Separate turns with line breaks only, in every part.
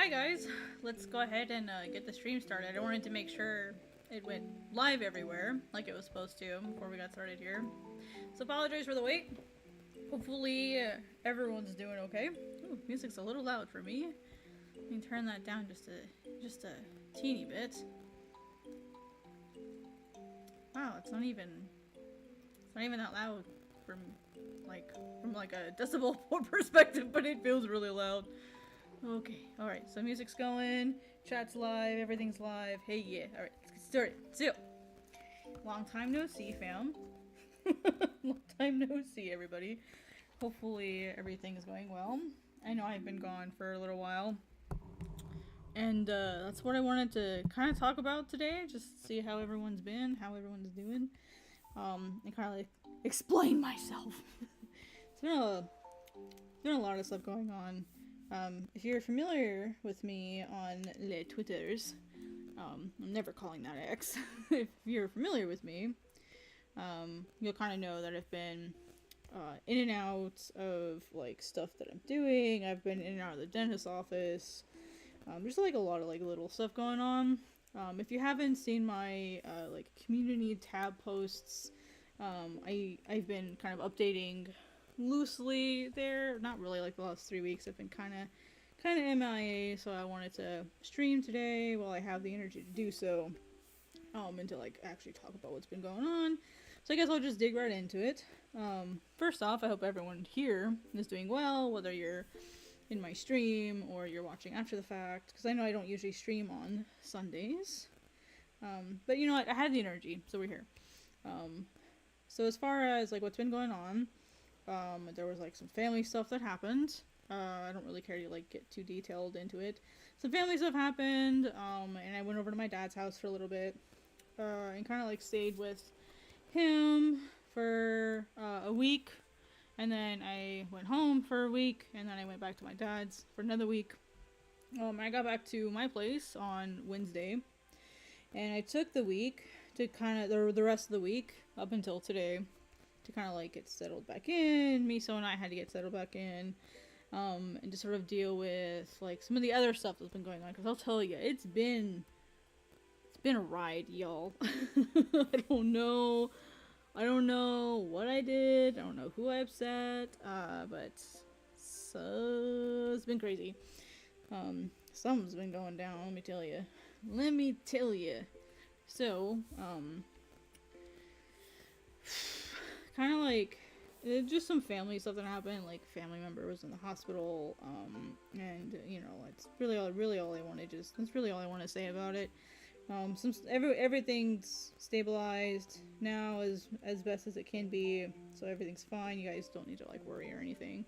Hi guys, let's go ahead and get the stream started. I wanted to make sure it went live everywhere like it was supposed to before we got started here. So apologize for the wait. Hopefully everyone's doing okay. Ooh, music's a little loud for me. Let me turn that down just a teeny bit. Wow, it's not even that loud from like a decibel perspective, but it feels really loud. Okay, alright, so music's going, chat's live, everything's live. Hey, yeah, alright, let's get started. So, long time no see, fam. Long time no see, everybody. Hopefully everything is going well. I know I've been gone for a little while. And that's what I wanted to kind of talk about today, just see how everyone's been, how everyone's doing. And kind of like explain myself. It's been a lot of stuff going on. If you're familiar with me on les Twitters, I'm never calling that X. If you're familiar with me, you'll kind of know that I've been in and out of like stuff that I'm doing. I've been in and out of the dentist's office. There's like a lot of like little stuff going on. If you haven't seen my like community tab posts, I've been kind of updating loosely there. Not really, like the last 3 weeks I've been kind of MIA, so I wanted to stream today while I have the energy to do so, and to like actually talk about what's been going on. So I guess I'll just dig right into it. First off, I hope everyone here is doing well, whether you're in my stream or you're watching after the fact, because I know I don't usually stream on Sundays, but you know what, I had the energy, so we're here. So as far as like what's been going on, there was like some family stuff that happened. I don't really care to like get too detailed into it. Some family stuff happened, and I went over to my dad's house for a little bit, and kind of like stayed with him for a week, and then I went home for a week, and then I went back to my dad's for another week. I got back to my place on Wednesday, and I took the week to kind of the rest of the week up until today to kind of like get settled back in. Miso and I had to get settled back in, and to sort of deal with like some of the other stuff that's been going on. Because I'll tell you, it's been a ride, y'all. I don't know what I did. I don't know who I upset. But so it's been crazy. Something's been going down. Let me tell you. So, kind of like just some family stuff that happened. Like family member was in the hospital, and you know that's really all I want to that's really all I want to say about it. Everything's stabilized now as best as it can be, so everything's fine. You guys don't need to like worry or anything.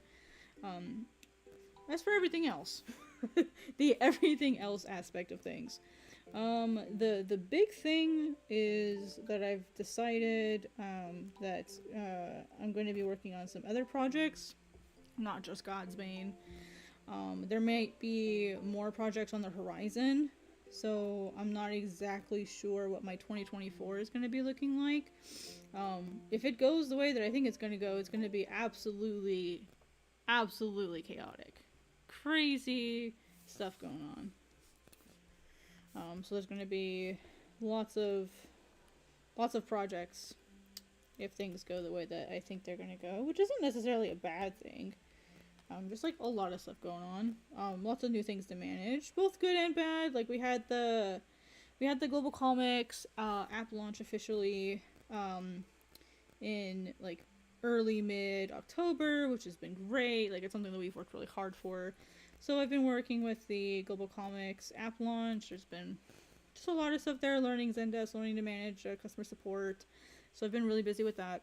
As for everything else, the everything else aspect of things. The big thing is that I've decided that I'm going to be working on some other projects, not just Godsbane. There might be more projects on the horizon, so I'm not exactly sure what my 2024 is going to be looking like. If it goes the way that I think it's going to go, it's going to be absolutely chaotic. Crazy stuff going on. So there's going to be lots of projects if things go the way that I think they're going to go, which isn't necessarily a bad thing. Just like a lot of stuff going on. Lots of new things to manage, both good and bad. Like we had the Global Comics app launch officially in like early mid October, which has been great. Like it's something that we've worked really hard for. So I've been working with the Global Comics app launch. There's been just a lot of stuff there, learning Zendesk, learning to manage customer support. So I've been really busy with that.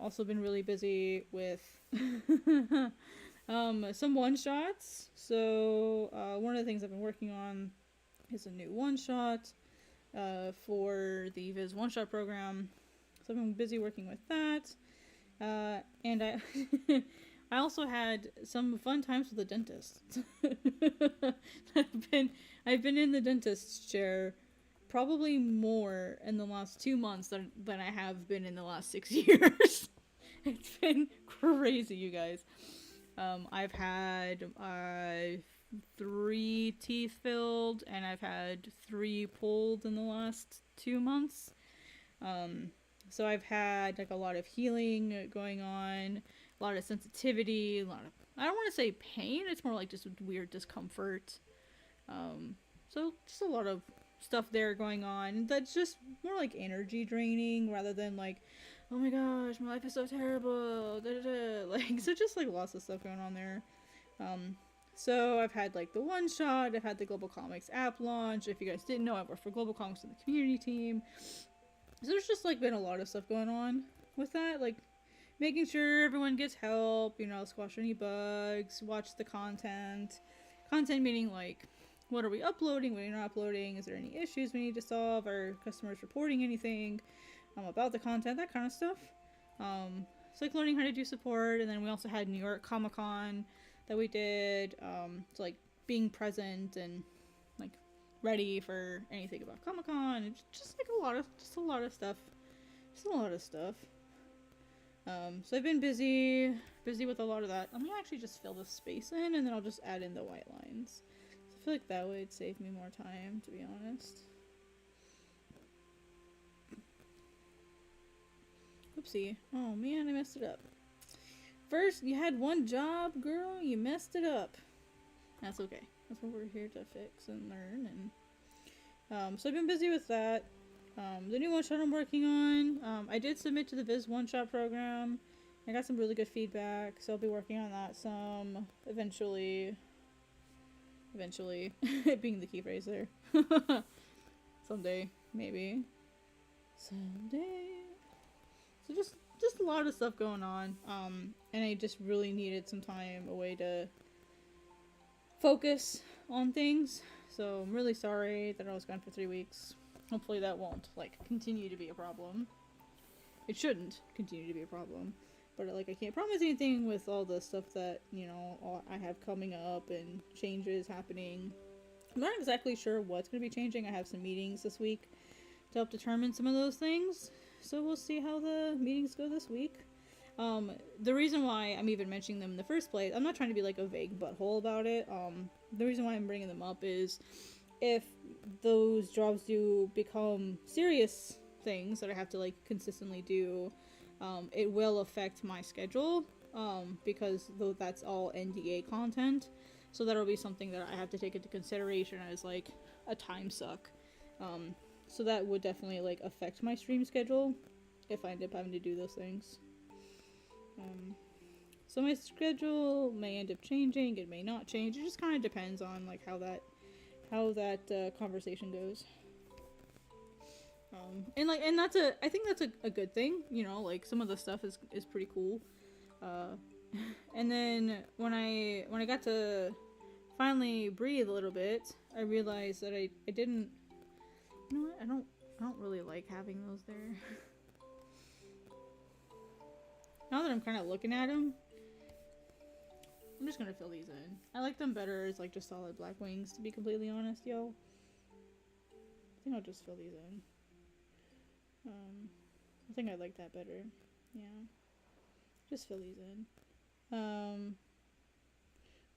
Also been really busy with some one-shots. So one of the things I've been working on is a new one-shot for the Viz one-shot program. So I've been busy working with that. And I I also had some fun times with the dentist. I've been in the dentist's chair probably more in the last 2 months than I have been in the last 6 years. It's been crazy, you guys. I've had 3 teeth filled, and I've had 3 pulled in the last 2 months. So I've had like a lot of healing going on, a lot of sensitivity, a lot of, I don't want to say pain, it's more like just weird discomfort. So just a lot of stuff there going on that's just more like energy draining rather than like, oh my gosh, my life is so terrible, da, da, da. Like, so just like lots of stuff going on there. So I've had like the one shot, I've had the Global Comics app launch. If you guys didn't know, I work for Global Comics in the community team. So there's just like been a lot of stuff going on with that, like making sure everyone gets help, you know, squash any bugs, watch the content. Content meaning like, what are we uploading, what are we not uploading, is there any issues we need to solve, are customers reporting anything about the content, that kind of stuff. So like learning how to do support, and then we also had New York Comic Con that we did, so like being present and like ready for anything about Comic Con, and just like a lot of stuff. So I've been busy with a lot of that. I'm gonna actually just fill this space in, and then I'll just add in the white lines. So I feel like that would save me more time, to be honest. Oopsie. Oh man, I messed it up. First, you had one job, girl, you messed it up. That's okay. That's what we're here to fix and learn. And so I've been busy with that. The new one shot I'm working on, I did submit to the Viz one shot program. I got some really good feedback, so I'll be working on that some eventually being the key phrase there. Someday, maybe. Someday. So just a lot of stuff going on. And I just really needed some time away to focus on things. So I'm really sorry that I was gone for 3 weeks. Hopefully that won't, like, continue to be a problem. It shouldn't continue to be a problem. But, like, I can't promise anything with all the stuff that, you know, I have coming up and changes happening. I'm not exactly sure what's going to be changing. I have some meetings this week to help determine some of those things. So we'll see how the meetings go this week. The reason why I'm even mentioning them in the first place, I'm not trying to be, like, a vague butthole about it. The reason why I'm bringing them up is if those jobs do become serious things that I have to, like, consistently do, it will affect my schedule, because though that's all NDA content, so that'll be something that I have to take into consideration as, like, a time suck. So that would definitely, like, affect my stream schedule if I end up having to do those things. So my schedule may end up changing, it may not change, it just kind of depends on, like, how that conversation goes. And I think that's a good thing, you know, like, some of the stuff is pretty cool. And then when I got to finally breathe a little bit, I realized that I didn't, you know what, I don't really like having those there. Now that I'm kind of looking at them, I'm just gonna fill these in. I like them better as, like, just solid black wings, to be completely honest, yo. I think I'll just fill these in. I think I like that better. Yeah. Just fill these in.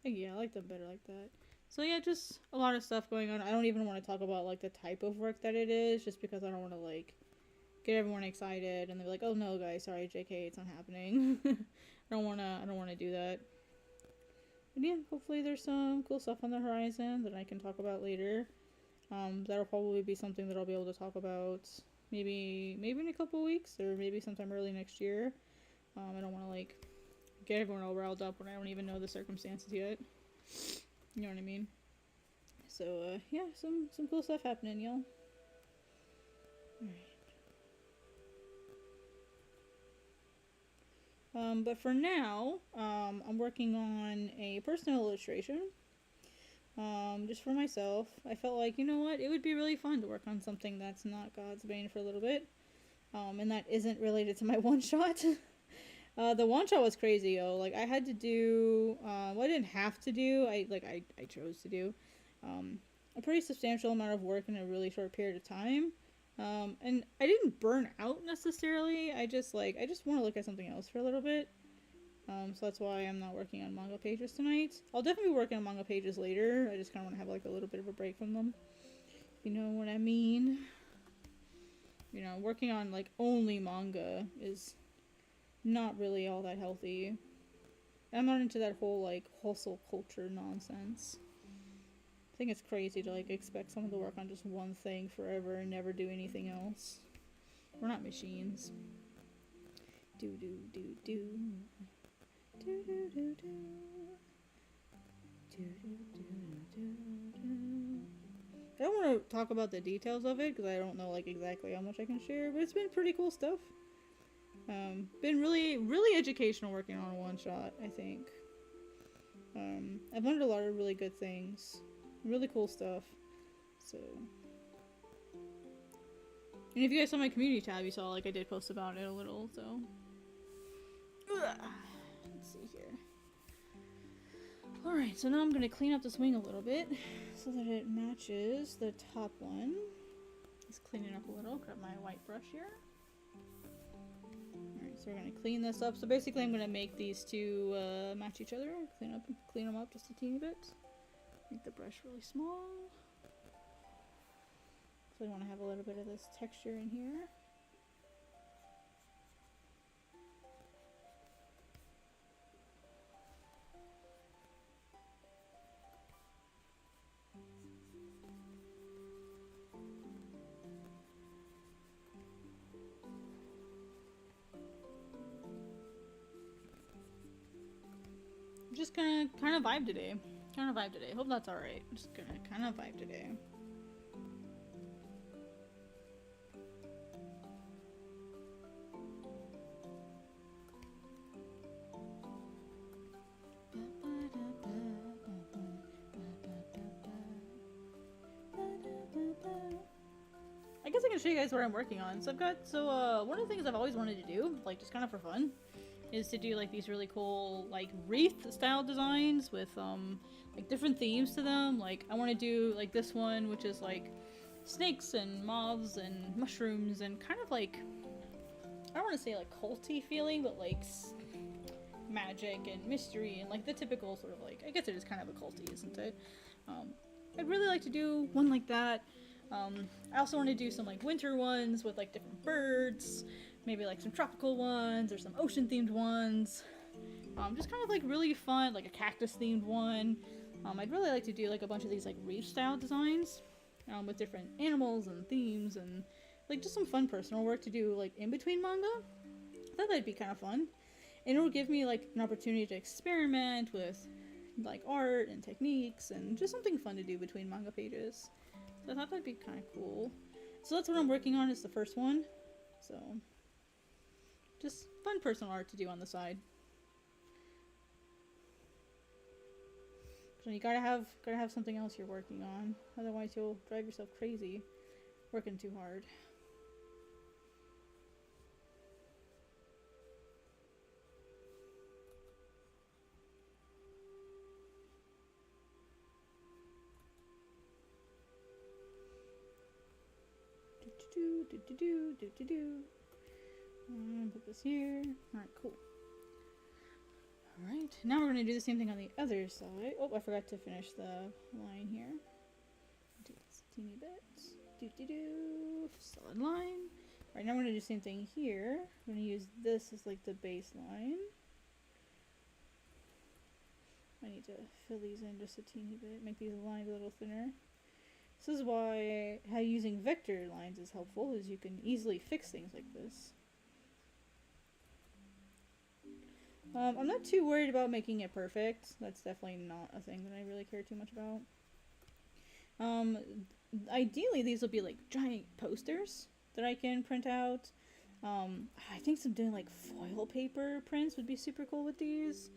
Yeah, I like them better like that. So yeah, just a lot of stuff going on. I don't even want to talk about, like, the type of work that it is, just because I don't want to, like, get everyone excited and they're like, oh no guys, sorry JK, it's not happening. I don't wanna do that. But yeah, hopefully there's some cool stuff on the horizon that I can talk about later. That'll probably be something that I'll be able to talk about maybe in a couple weeks, or maybe sometime early next year. I don't want to, like, get everyone all riled up when I don't even know the circumstances yet. You know what I mean? So, yeah, some cool stuff happening, y'all. Alright. But for now, I'm working on a personal illustration. Just for myself. I felt like, you know what, it would be really fun to work on something that's not Godsbane for a little bit. And that isn't related to my one-shot. The one-shot was crazy, yo. Like, I had to do, well, I didn't have to do, I chose to do, a pretty substantial amount of work in a really short period of time. And I didn't burn out necessarily. I just want to look at something else for a little bit. So that's why I'm not working on manga pages tonight. I'll definitely be working on manga pages later. I just kind of want to have like a little bit of a break from them. If you know what I mean. You know, working on like only manga is not really all that healthy. I'm not into that whole like hustle culture nonsense. I think it's crazy to like expect someone to work on just one thing forever and never do anything else. We're not machines. Do do do do. Do do do do. Do do do do do. I don't want to talk about the details of it because I don't know like exactly how much I can share, but it's been pretty cool stuff. Been really educational working on a one shot, I think. I've learned a lot of really good things. Really cool stuff. So. And if you guys saw my community tab, you saw like I did post about it a little, so. Ugh. Let's see here. Alright, so now I'm gonna clean up this wing a little bit so that it matches the top one. Just clean it up a little. Grab my white brush here. Alright, so we're gonna clean this up. So basically I'm gonna make these two match each other. Clean them up just a teeny bit. Make the brush really small. So I want to have a little bit of this texture in here. Just gonna kind of vibe today. Hope that's alright. Just gonna kind of vibe today. I guess I can show you guys what I'm working on. So one of the things I've always wanted to do, like just kind of for fun, is to do like these really cool like wreath style designs with like different themes to them. Like I want to do like this one, which is like snakes and moths and mushrooms and kind of like, I don't want to say like culty feeling, but like magic and mystery and like the typical sort of like, I guess it is kind of a culty, isn't it? I'd really like to do one like that. I also want to do some like winter ones with like different birds, maybe like some tropical ones or some ocean themed ones. Just kind of like really fun, like a cactus themed one. I'd really like to do like a bunch of these like reef style designs with different animals and themes and like just some fun personal work to do like in between manga. I thought that'd be kind of fun. And it will give me like an opportunity to experiment with like art and techniques and just something fun to do between manga pages. So I thought that'd be kind of cool. So that's what I'm working on, is the first one. So just fun personal art to do on the side. So you gotta have something else you're working on. Otherwise you'll drive yourself crazy working too hard. Put this here. Alright, cool. Alright, now we're going to do the same thing on the other side. Oh, I forgot to finish the line here. Do this teeny bit. Solid line. Alright, now we're going to do the same thing here. I'm going to use this as like the baseline. I need to fill these in just a teeny bit, make these lines a little thinner. This is why how using vector lines is helpful, is you can easily fix things like this. I'm not too worried about making it perfect. That's definitely not a thing that I really care too much about. Ideally, these will be like giant posters that I can print out. I think some doing like foil paper prints would be super cool with these.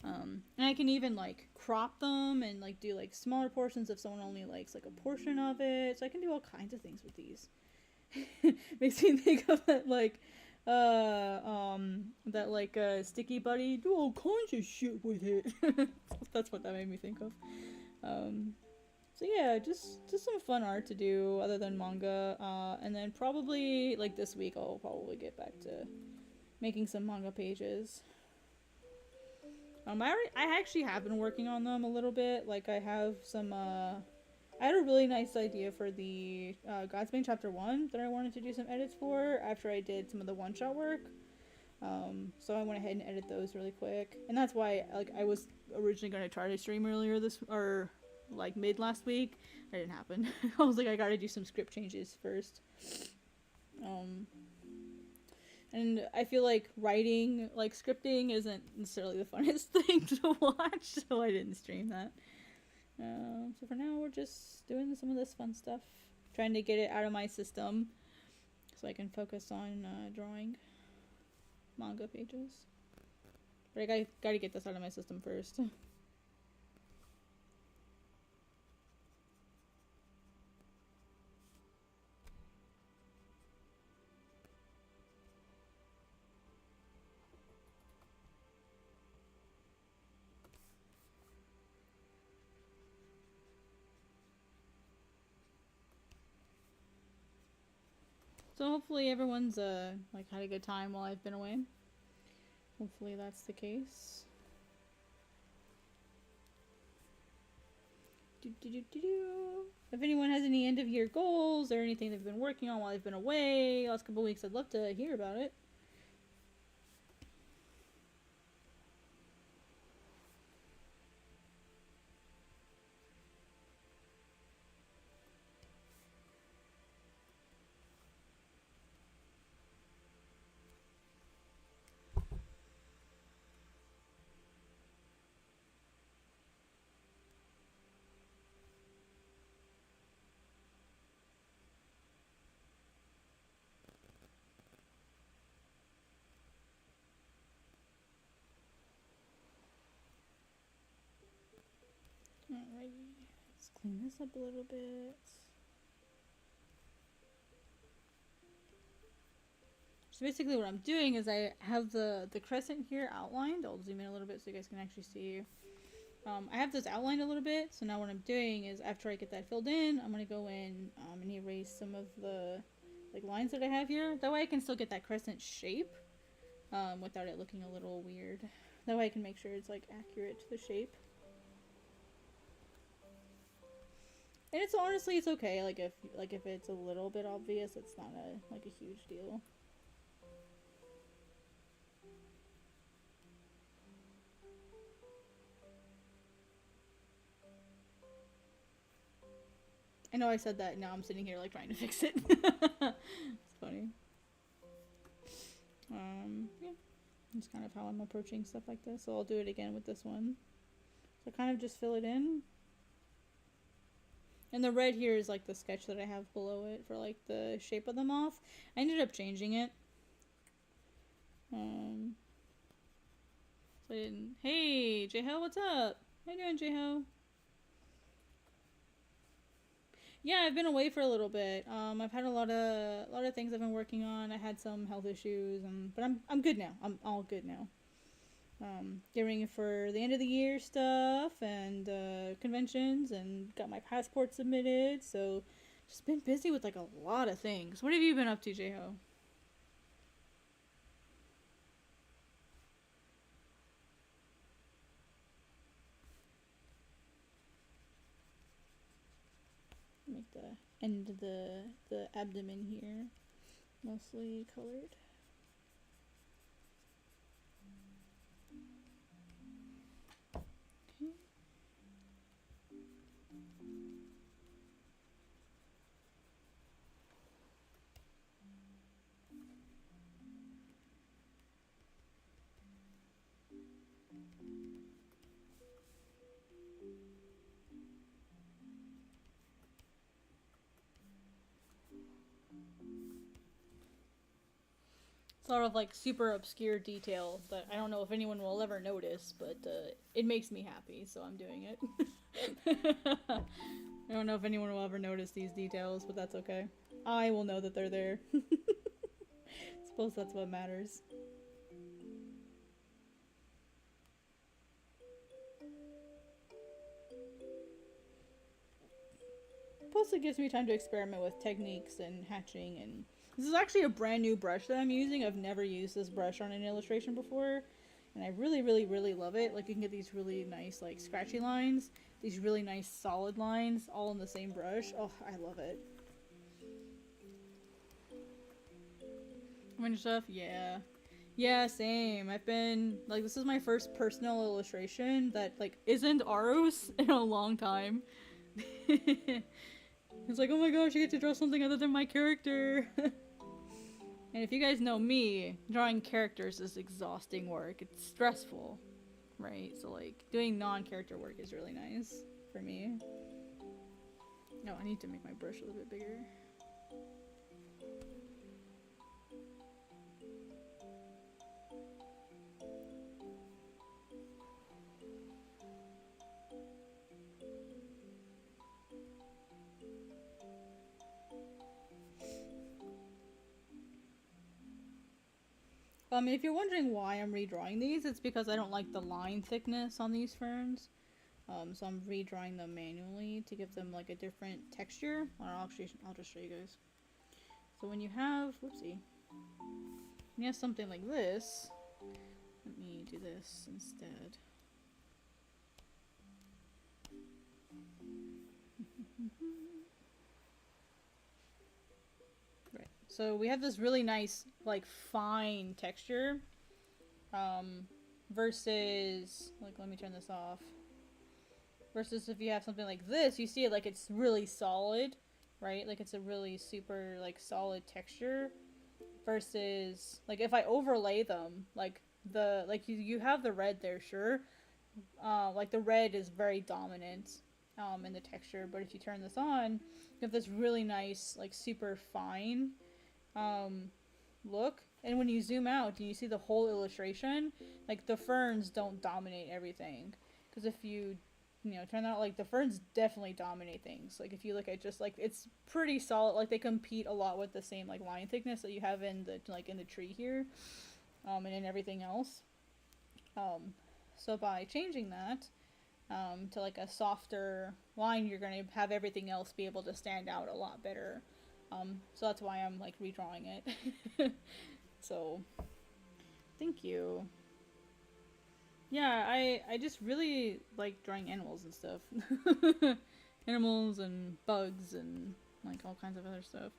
And I can even like crop them and like do like smaller portions if someone only likes like a portion of it. So I can do all kinds of things with these. Makes me think of that like sticky buddy, do all kinds of shit with it. That's what that made me think of. So yeah, just some fun art to do other than manga. And then probably like this week I'll probably get back to making some manga pages. I actually have been working on them a little bit. Like, I have some, I had a really nice idea for the Godsbane Chapter 1 that I wanted to do some edits for after I did some of the one-shot work. So I went ahead and edited those really quick. And that's why, like, I was originally going to try to stream earlier like, mid last week. That didn't happen. I was like, I gotta do some script changes first. And I feel like writing, like, scripting isn't necessarily the funnest thing to watch, so I didn't stream that. So for now, we're just doing some of this fun stuff. Trying to get it out of my system so I can focus on drawing manga pages. But I gotta get this out of my system first. So hopefully everyone's like had a good time while I've been away. Hopefully that's the case. If anyone has any end of year goals or anything they've been working on while I've been away last couple weeks, I'd love to hear about it. Alrighty, let's clean this up a little bit. So basically what I'm doing is I have the crescent here outlined. I'll zoom in a little bit so you guys can actually see. I have this outlined a little bit, so now what I'm doing is after I get that filled in, I'm going to go in and erase some of the like lines that I have here. That way I can still get that crescent shape without it looking a little weird. That way I can make sure it's like accurate to the shape. And it's honestly, it's okay. Like if it's a little bit obvious, it's not a huge deal. I know I said that, and now I'm sitting here like trying to fix it. It's funny. Yeah, that's kind of how I'm approaching stuff like this. So I'll do it again with this one. So kind of just fill it in. And the red here is like the sketch that I have below it for like the shape of the moth. I ended up changing it. So I didn't. Hey, J-Ho, what's up? How you doing, J-Ho? Yeah, I've been away for a little bit. I've had a lot of things I've been working on. I had some health issues, but I'm good now. I'm all good now. Getting for the end of the year stuff and conventions, and got my passport submitted. So just been busy with like a lot of things. What have you been up to, J-Ho? Make the end of the abdomen here mostly colored. Okay. Sort of like super obscure detail that I don't know if anyone will ever notice, but it makes me happy, so I'm doing it. I don't know if anyone will ever notice these details, but that's okay. I will know that they're there. Suppose that's what matters. Plus it gives me time to experiment with techniques and hatching, and this is actually a brand new brush that I'm using. I've never used this brush on an illustration before. And I really, really, really love it. Like, you can get these really nice, like, scratchy lines, these really nice solid lines, all in the same brush. Oh, I love it. Winter stuff? Yeah. Yeah, same. I've been, like, this is my first personal illustration that, like, isn't Aros in a long time. It's like, oh my gosh, I get to draw something other than my character. And if you guys know me, drawing characters is exhausting work. It's stressful, right? So, like, doing non-character work is really nice for me. No, I need to make my brush a little bit bigger. If you're wondering why I'm redrawing these, it's because I don't like the line thickness on these ferns. So I'm redrawing them manually to give them like a different texture. I'll just show you guys. So when you have, whoopsie, when you have something like this, let me do this instead. Right. So we have this really nice, like, fine texture, versus, like, let me turn this off. Versus if you have something like this, you see it like it's really solid, right? Like it's a really super, like, solid texture. Versus, like, if I overlay them, like, you have the red there, sure. Like, the red is very dominant, in the texture, but if you turn this on, you have this really nice, like, super fine, look. And when you zoom out, do you see the whole illustration? Like, the ferns don't dominate everything. Because if you turn out, like, the ferns definitely dominate things. Like, if you look at just, like, it's pretty solid. Like, they compete a lot with the same, like, line thickness that you have in the, like, in the tree here. And in everything else. So by changing that, to, like, a softer line, you're going to have everything else be able to stand out a lot better. So that's why I'm, like, redrawing it. So, thank you. Yeah, I just really like drawing animals and stuff. Animals and bugs and, like, all kinds of other stuff.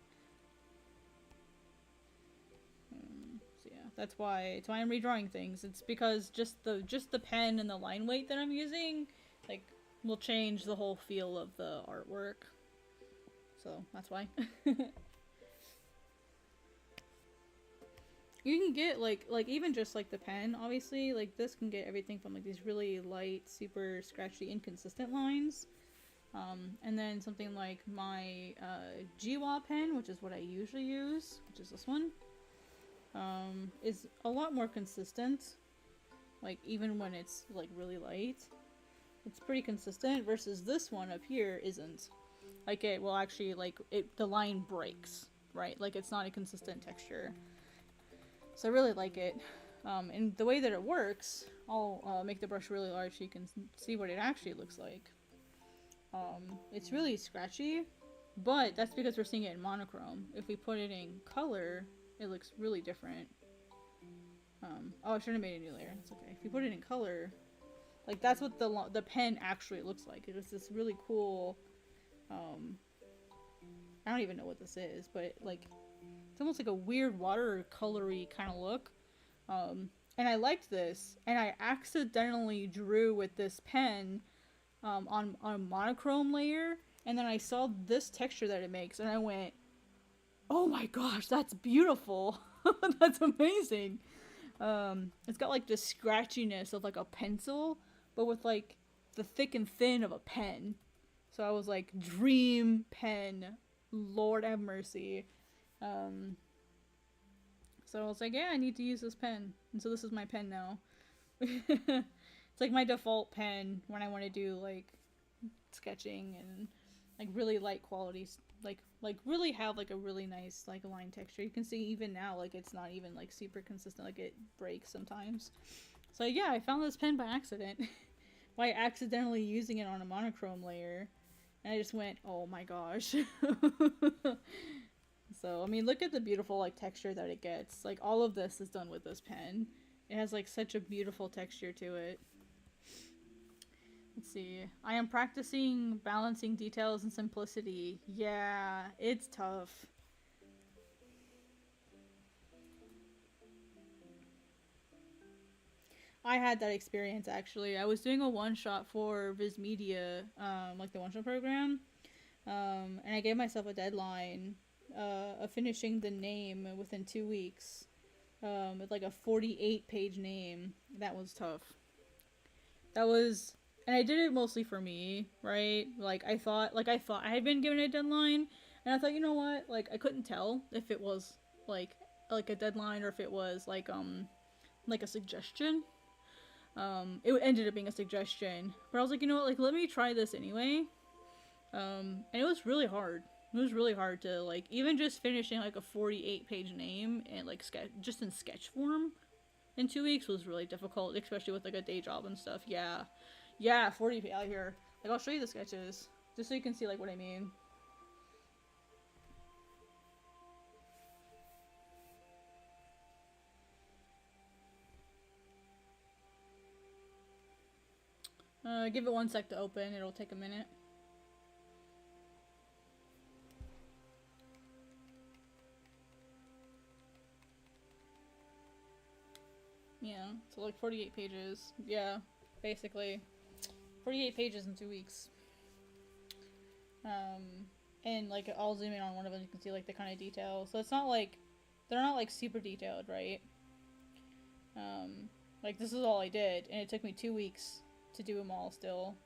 So yeah, that's why I'm redrawing things. It's because just the pen and the line weight that I'm using, like, will change the whole feel of the artwork. So that's why. You can get, like even just, like, the pen, obviously, like, this can get everything from, like, these really light, super scratchy, inconsistent lines. And then something like my, GWA pen, which is what I usually use, which is this one, is a lot more consistent. Like, even when it's, like, really light. It's pretty consistent, versus this one up here isn't. Like, it will actually, like, the line breaks, right? Like, it's not a consistent texture. So I really like it. And the way that it works, I'll make the brush really large so you can see what it actually looks like. It's really scratchy, but that's because we're seeing it in monochrome. If we put it in color, it looks really different. Oh, I should have made a new layer. That's okay. If you put it in color, like, that's what the pen actually looks like. It was this really cool, I don't even know what this is, but like, it's almost like a weird watercolory kind of look. And I liked this, and I accidentally drew with this pen, on a monochrome layer, and then I saw this texture that it makes, and I went, oh my gosh, that's beautiful. That's amazing. It's got, like, the scratchiness of, like, a pencil, but with, like, the thick and thin of a pen. So I was like, dream pen, Lord have mercy. So I was like, yeah, I need to use this pen. And so this is my pen now. It's like my default pen when I want to do, like, sketching and, like, really light qualities. Like really have, like, a really nice, like, line texture. You can see even now, like, it's not even, like, super consistent. Like, it breaks sometimes. So yeah, I found this pen by accident. By accidentally using it on a monochrome layer. And I just went, oh my gosh. So, I mean, look at the beautiful, like, texture that it gets. Like, all of this is done with this pen. It has like such a beautiful texture to it. Let's see. I am practicing balancing details and simplicity. Yeah, it's tough. I had that experience actually. I was doing a one shot for Viz Media, like the one shot program, and I gave myself a deadline of finishing the name within 2 weeks. With like a 48-page name. That was tough. That was, and I did it mostly for me, right? Like I thought I had been given a deadline, and I thought, you know what? Like I couldn't tell if it was like like a deadline or if it was like a suggestion. It ended up being a suggestion, but I was like, you know what? Like let me try this anyway. And it was really hard. It was really hard to like even just finishing like a 48-page name and like just in sketch form in 2 weeks was really difficult, especially with like a day job and stuff. Yeah, yeah, 40 out here. Like I'll show you the sketches just so you can see like what I mean. Give it 1 sec to open. It'll take a minute. Yeah, so like 48 pages. Yeah, basically. 48 pages in 2 weeks. And like I'll zoom in on one of them, you can see like the kind of detail. So it's not like, they're not like super detailed, right? Like this is all I did, and it took me 2 weeks to do them all still.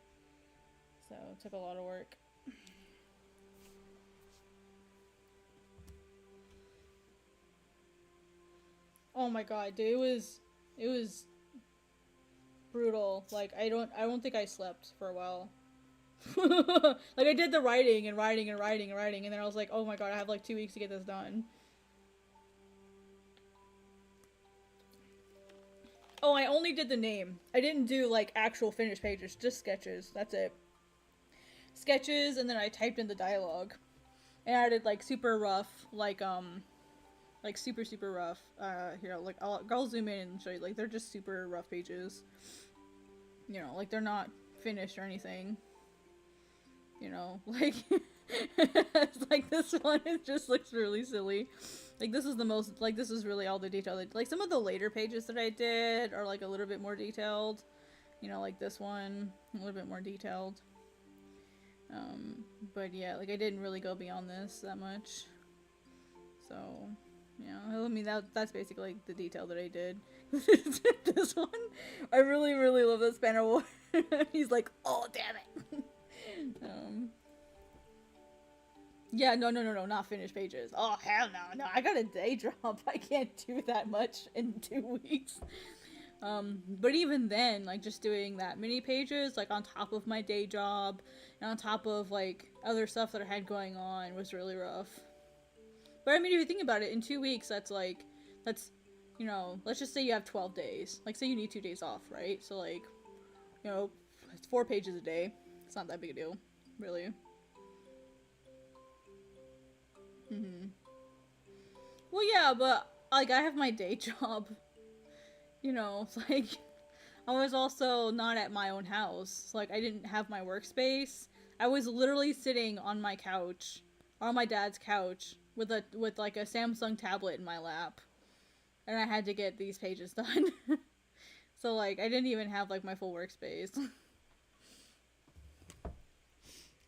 So it took a lot of work. Oh my god, dude, it was brutal. Like I don't think I slept for a while. Like I did the writing and writing and writing and writing, and then I was like, oh my god, I have like 2 weeks to get this done. Oh, I only did the name. I didn't do like actual finished pages, just sketches. That's it. Sketches, and then I typed in the dialogue, and I did like super rough, like super rough. Here, like I'll zoom in and show you. Like they're just super rough pages. You know, like they're not finished or anything. You know, like it's like this one, it just looks really silly. Like this is the most, like this is really all the detail. Like some of the later pages that I did are like a little bit more detailed. You know, like this one, a little bit more detailed. But yeah, like I didn't really go beyond this that much. So, yeah, I mean that's basically like the detail that I did. This one, I really love this panel. He's like, oh damn it. Yeah, no, not finished pages. Oh hell no, I got a day job. I can't do that much in 2 weeks. But even then, like just doing that many pages, like on top of my day job, and on top of like other stuff that I had going on, was really rough. But I mean, if you think about it, in 2 weeks, that's you know, let's just say you have 12 days. Like, say you need 2 days off, right? So like, you know, it's 4 pages a day. It's not that big a deal, really. Well, yeah, but like I have my day job. You know, it's like I was also not at my own house. Like I didn't have my workspace. I was literally sitting on my couch, on my dad's couch, with like a Samsung tablet in my lap, and I had to get these pages done. So like I didn't even have like my full workspace.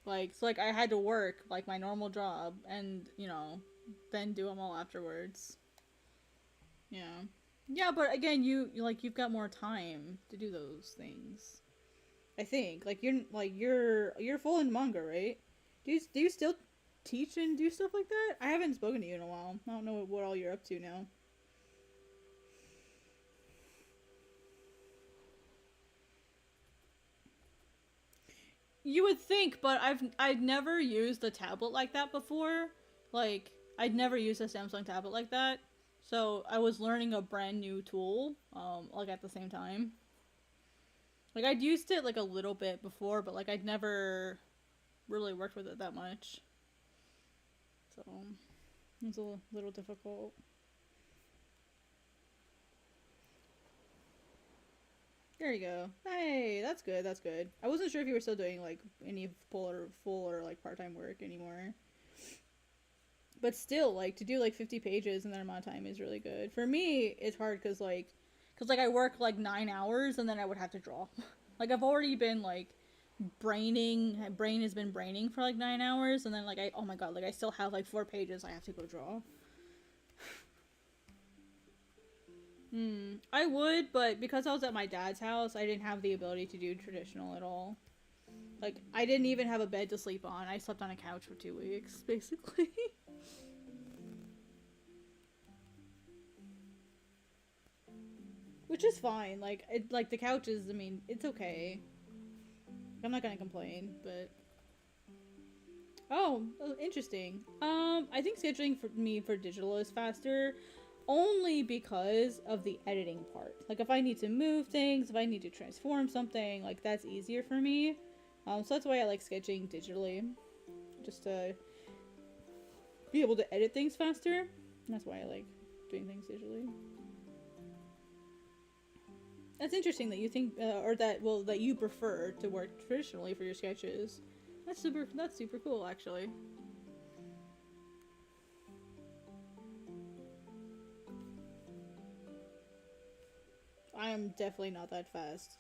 Like so like I had to work like my normal job, and you know, then do them all afterwards. Yeah. Yeah, but again, you've got more time to do those things. I think you're full in manga, right? Do you still teach and do stuff like that? I haven't spoken to you in a while. I don't know what all you're up to now. You would think, but I'd never used a tablet like that before. Like I'd never used a Samsung tablet like that. So I was learning a brand new tool, like at the same time. Like I'd used it like a little bit before, but like I'd never really worked with it that much. So it was a little difficult. There you go. Hey, that's good. That's good. I wasn't sure if you were still doing like any full or like part-time work anymore. But still, like to do like 50 pages in that amount of time is really good. For me, it's hard cuz like I work like 9 hours and then I would have to draw. Like I've already been like brain has been braining for like 9 hours and then like oh my god, like I still have like 4 pages I have to go draw. I would, but because I was at my dad's house, I didn't have the ability to do traditional at all. Like, I didn't even have a bed to sleep on. I slept on a couch for 2 weeks, basically. Which is fine. Like the couch is, I mean, it's okay. I'm not gonna complain, but... Oh, interesting. I think scheduling for me for digital is faster only because of the editing part. Like, if I need to move things, if I need to transform something, like, that's easier for me. So that's why I like sketching digitally. Just to be able to edit things faster. And that's why I like doing things digitally. That's interesting that you think, that you prefer to work traditionally for your sketches. That's super cool, actually. I am definitely not that fast.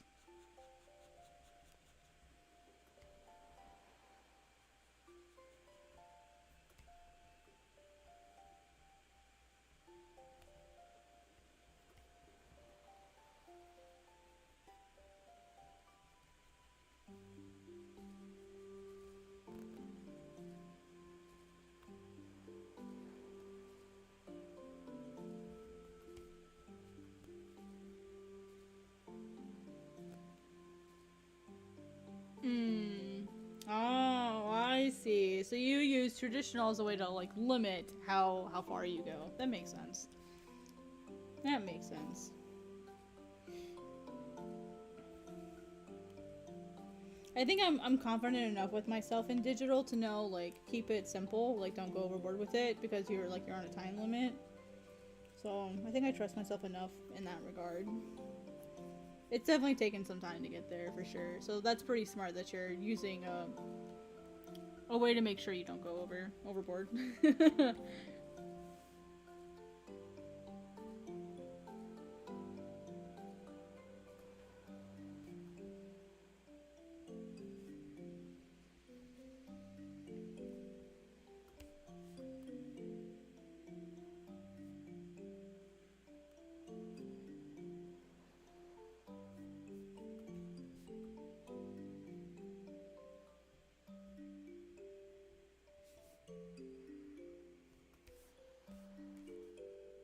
Oh, I see. So you use traditional as a way to like limit how far you go. That makes sense. That makes sense. I think I'm confident enough with myself in digital to know like keep it simple, like don't go overboard with it because you're on a time limit. So I think I trust myself enough in that regard. It's definitely taken some time to get there for sure. So that's pretty smart that you're using a way to make sure you don't go overboard.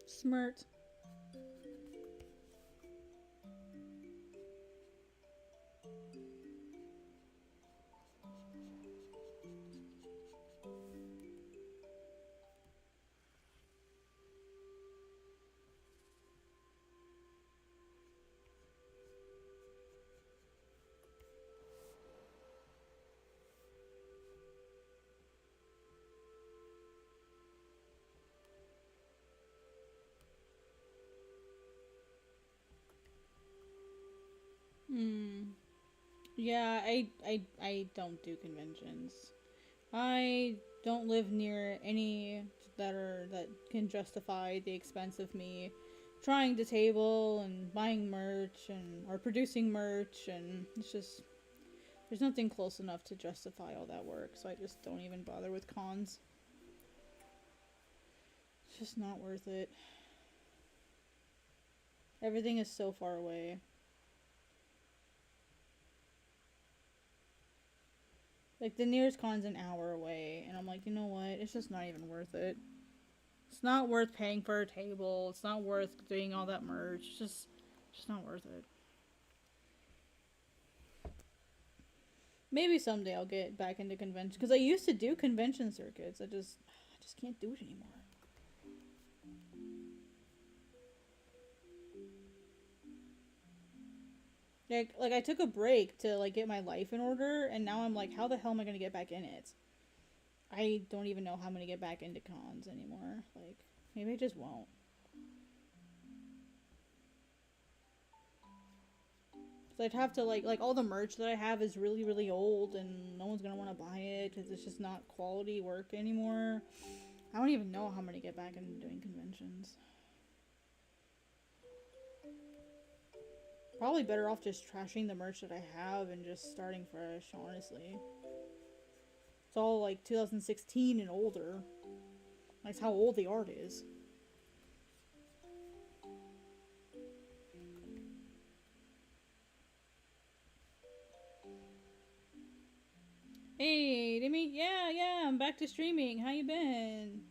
Smart. Hmm. Yeah, I don't do conventions. I don't live near any that can justify the expense of me trying to table and buying merch and or producing merch, and it's just there's nothing close enough to justify all that work, so I just don't even bother with cons. It's just not worth it. Everything is so far away. Like, the nearest con's an hour away, and I'm like, you know what? It's just not even worth it. It's not worth paying for a table. It's not worth doing all that merch. It's just not worth it. Maybe someday I'll get back into convention because I used to do convention circuits. I just can't do it anymore. Like I took a break to like get my life in order, and now I'm like, how the hell am I gonna get back in it? I don't even know how I'm gonna get back into cons anymore. Like, maybe I just won't. So I'd have to like all the merch that I have is really, really old and no one's gonna want to buy it because it's just not quality work anymore. I don't even know how I'm gonna get back into doing conventions. Probably better off just trashing the merch that I have and just starting fresh, honestly. It's all like 2016 and older. That's how old the art is. Hey, Demi. Yeah, I'm back to streaming. How you been?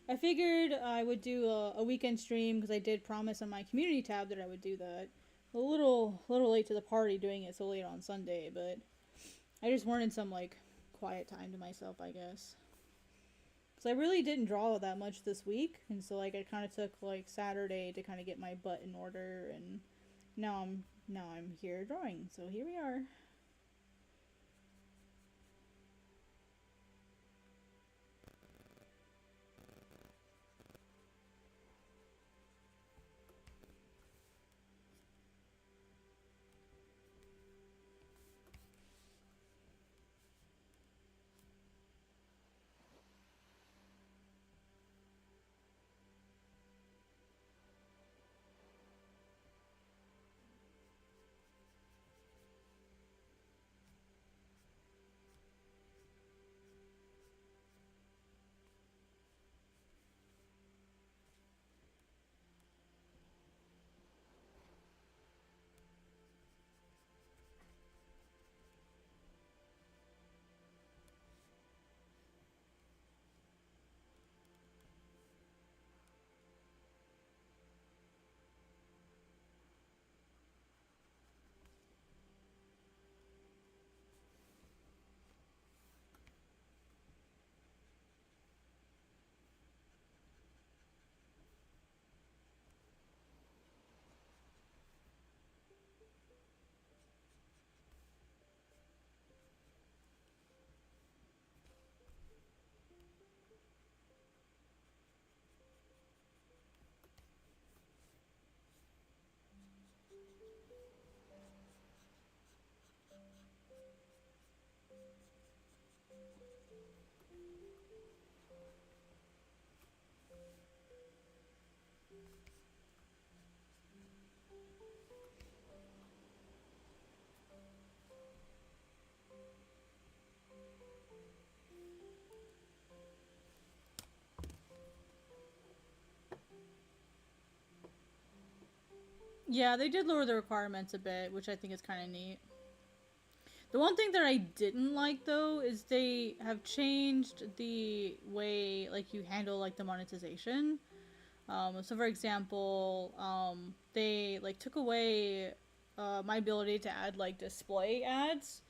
I figured I would do a weekend stream because I did promise on my community tab that I would do that. A little late to the party doing it so late on Sunday, but I just wanted some like quiet time to myself, I guess. Because I really didn't draw that much this week, and so like I kind of took like Saturday to kind of get my butt in order, and now I'm here drawing. So here we are. Yeah, they did lower the requirements a bit, which I think is kind of neat. The one thing that I didn't like though is they have changed the way like you handle like the monetization. So for example, they like took away my ability to add like display ads,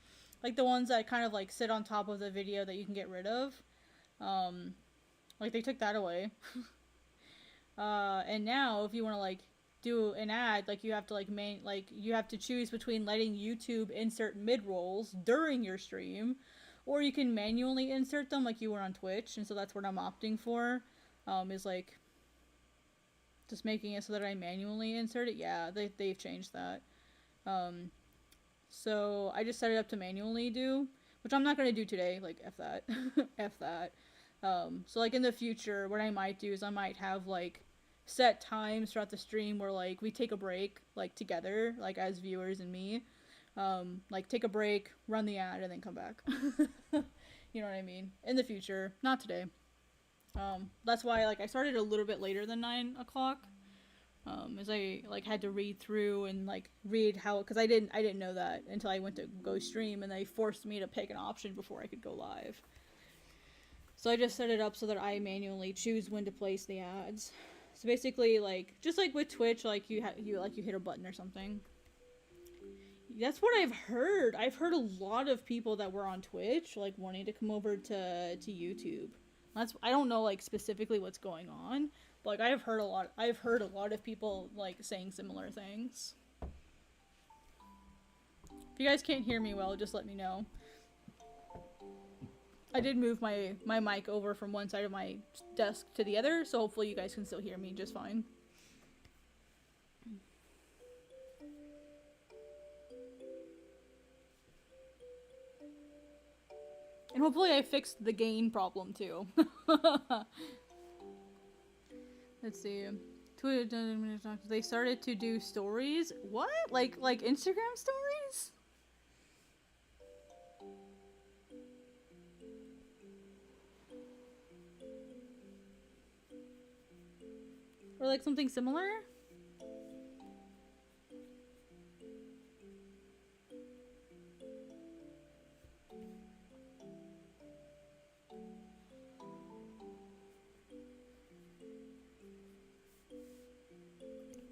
like the ones that kind of like sit on top of the video that you can get rid of. Like they took that away. And now if you want to like do an ad, like you have to you have to choose between letting YouTube insert mid rolls during your stream, or you can manually insert them like you were on Twitch. And so that's what I'm opting for, is like just making it so that I manually insert it. Yeah, they've changed that. So I just set it up to manually do, which I'm not gonna do today. Like f that, f that. So like in the future, what I might do is I might have like set times throughout the stream where like we take a break like together, like as viewers and me, like take a break, run the ad, and then come back. You know what I mean? In the future, not today. That's why like I started a little bit later than 9 o'clock. As I like had to read through and like read how, because I didn't know that until I went to go stream, and they forced me to pick an option before I could go live. So I just set it up so that I manually choose when to place the ads. So basically, like just like with Twitch, like you hit a button or something. That's what I've heard. I've heard a lot of people that were on Twitch like wanting to come over to YouTube. I don't know like specifically what's going on, but like I've heard a lot of people like saying similar things. If you guys can't hear me well, just let me know. I did move my mic over from one side of my desk to the other, so hopefully you guys can still hear me just fine. And hopefully I fixed the gain problem too. Let's see. Twitter, they started to do stories? What? Like Instagram stories? Or like something similar?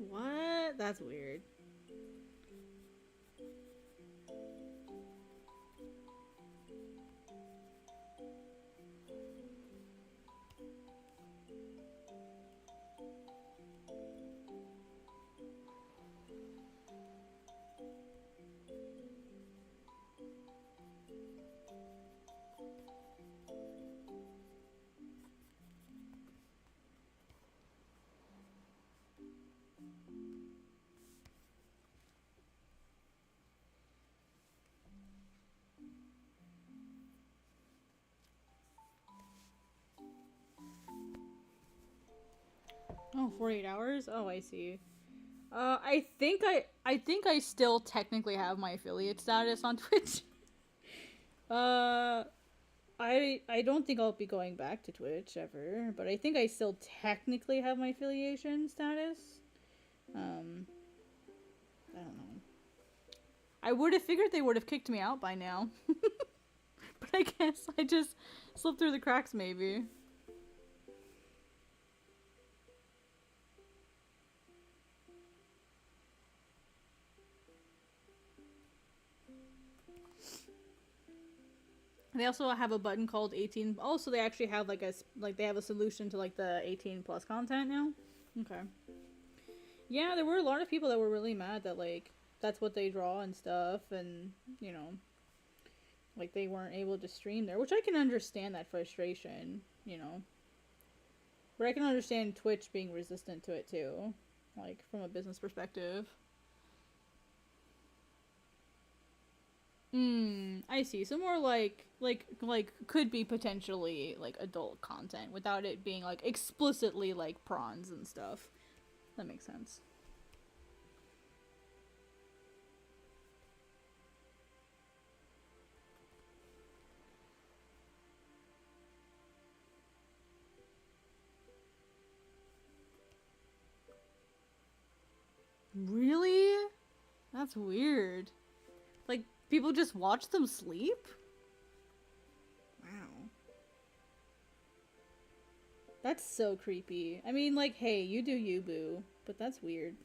What? That's weird. Oh, 48 hours? Oh, I see. I think I still technically have my affiliate status on Twitch. I don't think I'll be going back to Twitch ever, but I think I still technically have my affiliation status. I don't know. I would have figured they would have kicked me out by now. But I guess I just slipped through the cracks maybe. They also have a button called 18. Oh, so they actually have they have a solution to like the 18 plus content now. Okay. Yeah, there were a lot of people that were really mad that like that's what they draw and stuff, and you know, like they weren't able to stream there, which I can understand that frustration, you know. But I can understand Twitch being resistant to it too, like from a business perspective. I see. So more like could be potentially like adult content without it being like explicitly like prawns and stuff. That makes sense. Really? That's weird. Like people just watch them sleep? Wow. That's so creepy. I mean, like, hey, you do you, boo. But that's weird.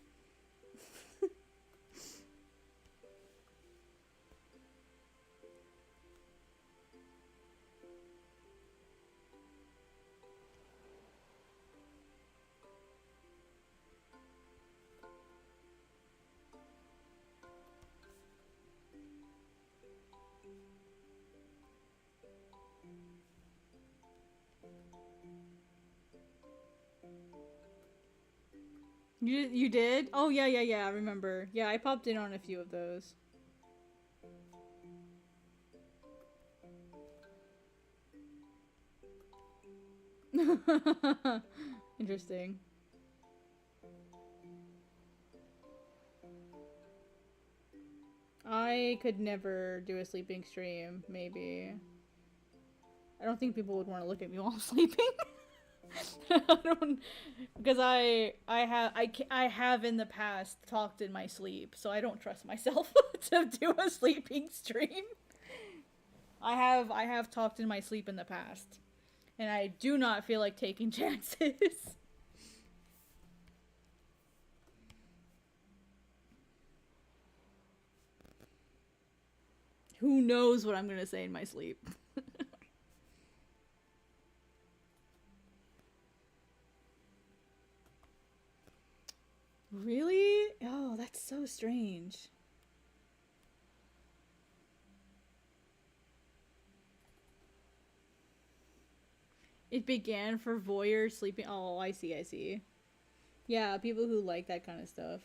You did? Oh, yeah, I remember. Yeah, I popped in on a few of those. Interesting. I could never do a sleeping stream, maybe. I don't think people would want to look at me while I'm sleeping. I don't, because I have in the past talked in my sleep, so I don't trust myself to do a sleeping stream. I have talked in my sleep in the past, and I do not feel like taking chances. Who knows what I'm gonna say in my sleep? Really? Oh, that's so strange. It began for voyeurs sleeping. Oh, I see, I see. Yeah, people who like that kind of stuff.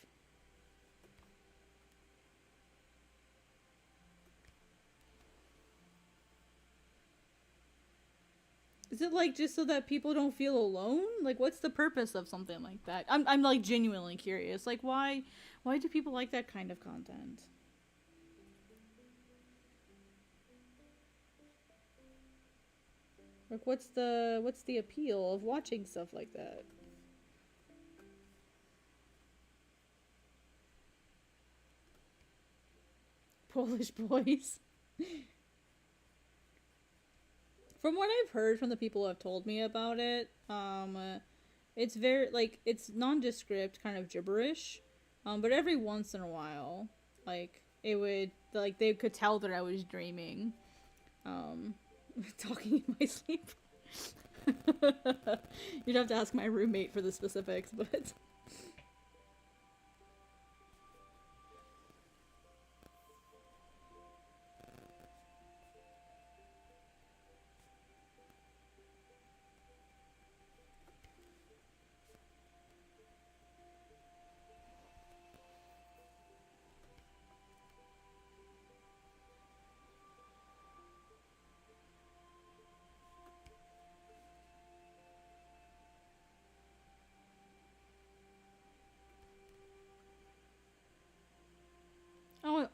Is it like just so that people don't feel alone? Like, what's the purpose of something like that? I'm like genuinely curious. Like, why do people like that kind of content? Like, what's the appeal of watching stuff like that? Polish boys. From what I've heard from the people who have told me about it, it's very, like, it's nondescript, kind of gibberish, but every once in a while, like, it would, like, they could tell that I was dreaming, talking in my sleep. You'd have to ask my roommate for the specifics, but...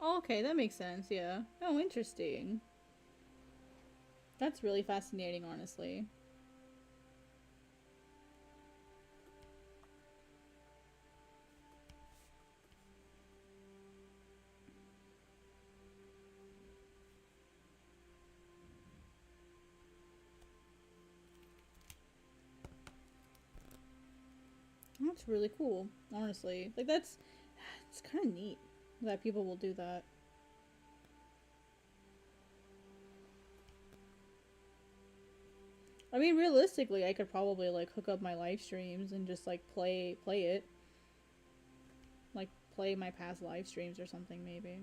Oh, okay, that makes sense, yeah. Oh, interesting. That's really fascinating, honestly. That's really cool, honestly. Like, it's kind of neat that people will do that. I mean, realistically, I could probably, like, hook up my live streams and just, like, play it. Like, play my past live streams or something, maybe.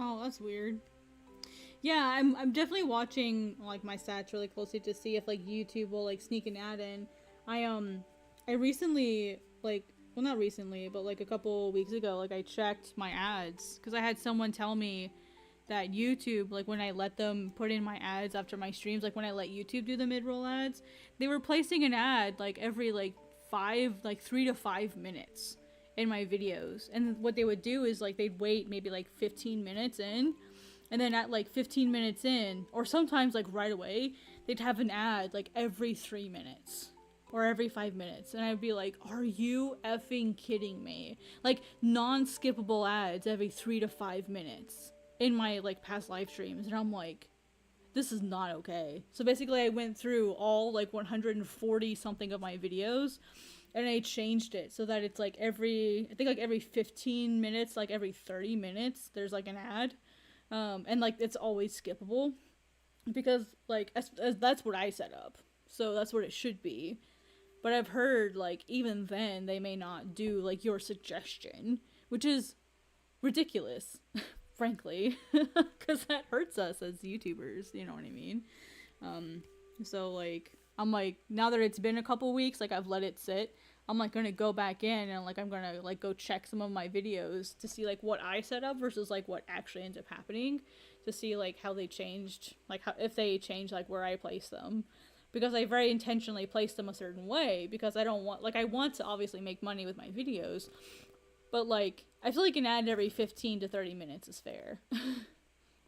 Oh, that's weird. Yeah, I'm definitely watching, like, my stats really closely to see if, like, YouTube will, like, sneak an ad in. I recently, like, well, not recently, but, like, a couple weeks ago, like, I checked my ads because I had someone tell me that YouTube, like, when I let them put in my ads after my streams, like, when I let YouTube do the mid-roll ads, they were placing an ad, like, every, like, 3 to 5 minutes in my videos. And what they would do is, like, they'd wait maybe, like, 15 minutes in, and then at, like, 15 minutes in, or sometimes, like, right away, they'd have an ad, like, every 3 minutes. Or every 5 minutes. And I'd be like, are you effing kidding me? Like, non-skippable ads every 3 to 5 minutes in my, like, past live streams. And I'm like, this is not okay. So basically I went through all, like, 140 something of my videos, and I changed it so that it's, like, I think, like, every 15 minutes, like, every 30 minutes, there's, like, an ad. And, like, it's always skippable. Because, like, as that's what I set up. So that's what it should be. But I've heard, like, even then, they may not do, like, your suggestion, which is ridiculous, frankly, because that hurts us as YouTubers, you know what I mean? So, like, I'm like, now that it's been a couple weeks, like, I've let it sit, I'm, like, gonna go back in and, like, I'm gonna, like, go check some of my videos to see, like, what I set up versus, like, what actually ends up happening, to see, like, how they changed, like, if they changed, like, where I place them. Because I very intentionally placed them a certain way, because I don't want, like, I want to obviously make money with my videos, but, like, I feel like an ad every 15 to 30 minutes is fair.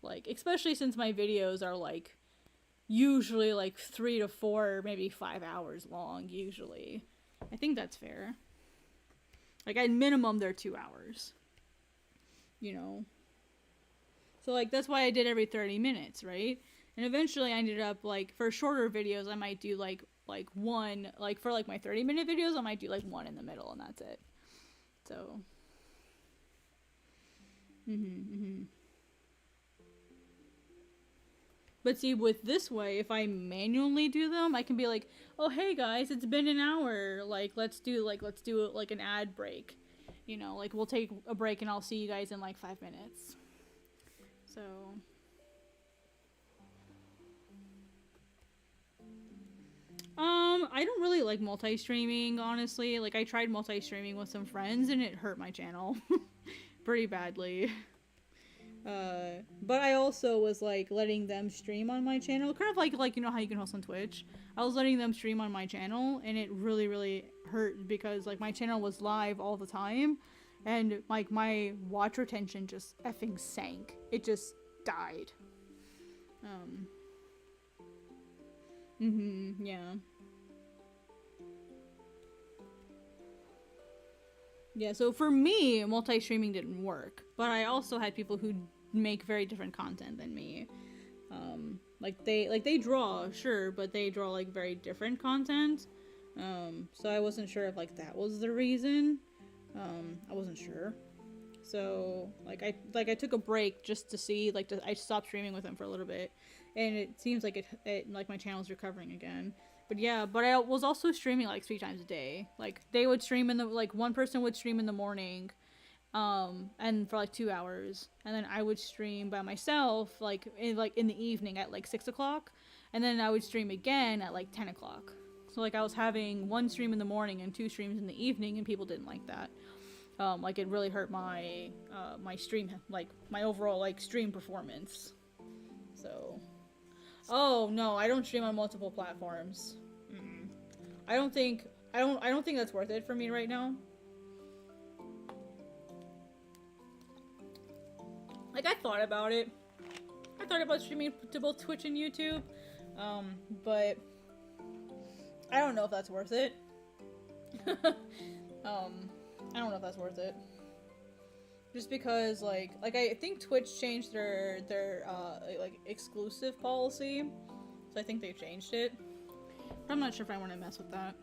Like, especially since my videos are, like, usually, like, 3 to 4, maybe 5 hours long, usually. I think that's fair. Like, at minimum, they're 2 hours. You know? So, like, that's why I did every 30 minutes, right? And eventually I ended up, like, for shorter videos, I might do, like one, like, for, like, my 30-minute videos, I might do, like, one in the middle, and that's it. So. But see, with this way, if I manually do them, I can be like, oh, hey guys, it's been an hour. Like, let's do like an ad break. You know, like, we'll take a break and I'll see you guys in like 5 minutes. So. I don't really like multi-streaming, honestly. Like, I tried multi-streaming with some friends and it hurt my channel pretty badly. But I also was like letting them stream on my channel, kind of like you know how you can host on Twitch. I was letting them stream on my channel, and it really hurt because like my channel was live all the time, and like my watch retention just effing sank. It just died. Yeah. Yeah, so for me, multi-streaming didn't work, but I also had people who make very different content than me. Like they draw, sure, but they draw like very different content. So I wasn't sure if like that was the reason. I wasn't sure. So I took a break just to see, I stopped streaming with them for a little bit, and it seems like it like my channel's recovering again. But yeah, but I was also streaming like 3 times a day. Like they would stream one person would stream in the morning, and for like 2 hours, and then I would stream by myself in the evening at like 6 o'clock, and then I would stream again at like 10 o'clock. So like I was having 1 stream in the morning and 2 streams in the evening, and people didn't like that. Like it really hurt my my stream, like my overall like stream performance. So. Oh no, I don't stream on multiple platforms. I don't think that's worth it for me right now. Like I thought about it. I thought about streaming to both Twitch and YouTube. But I don't know if that's worth it. I don't know if that's worth it. Just because, like I think Twitch changed their like exclusive policy, so I think they changed it. But I'm not sure if I want to mess with that.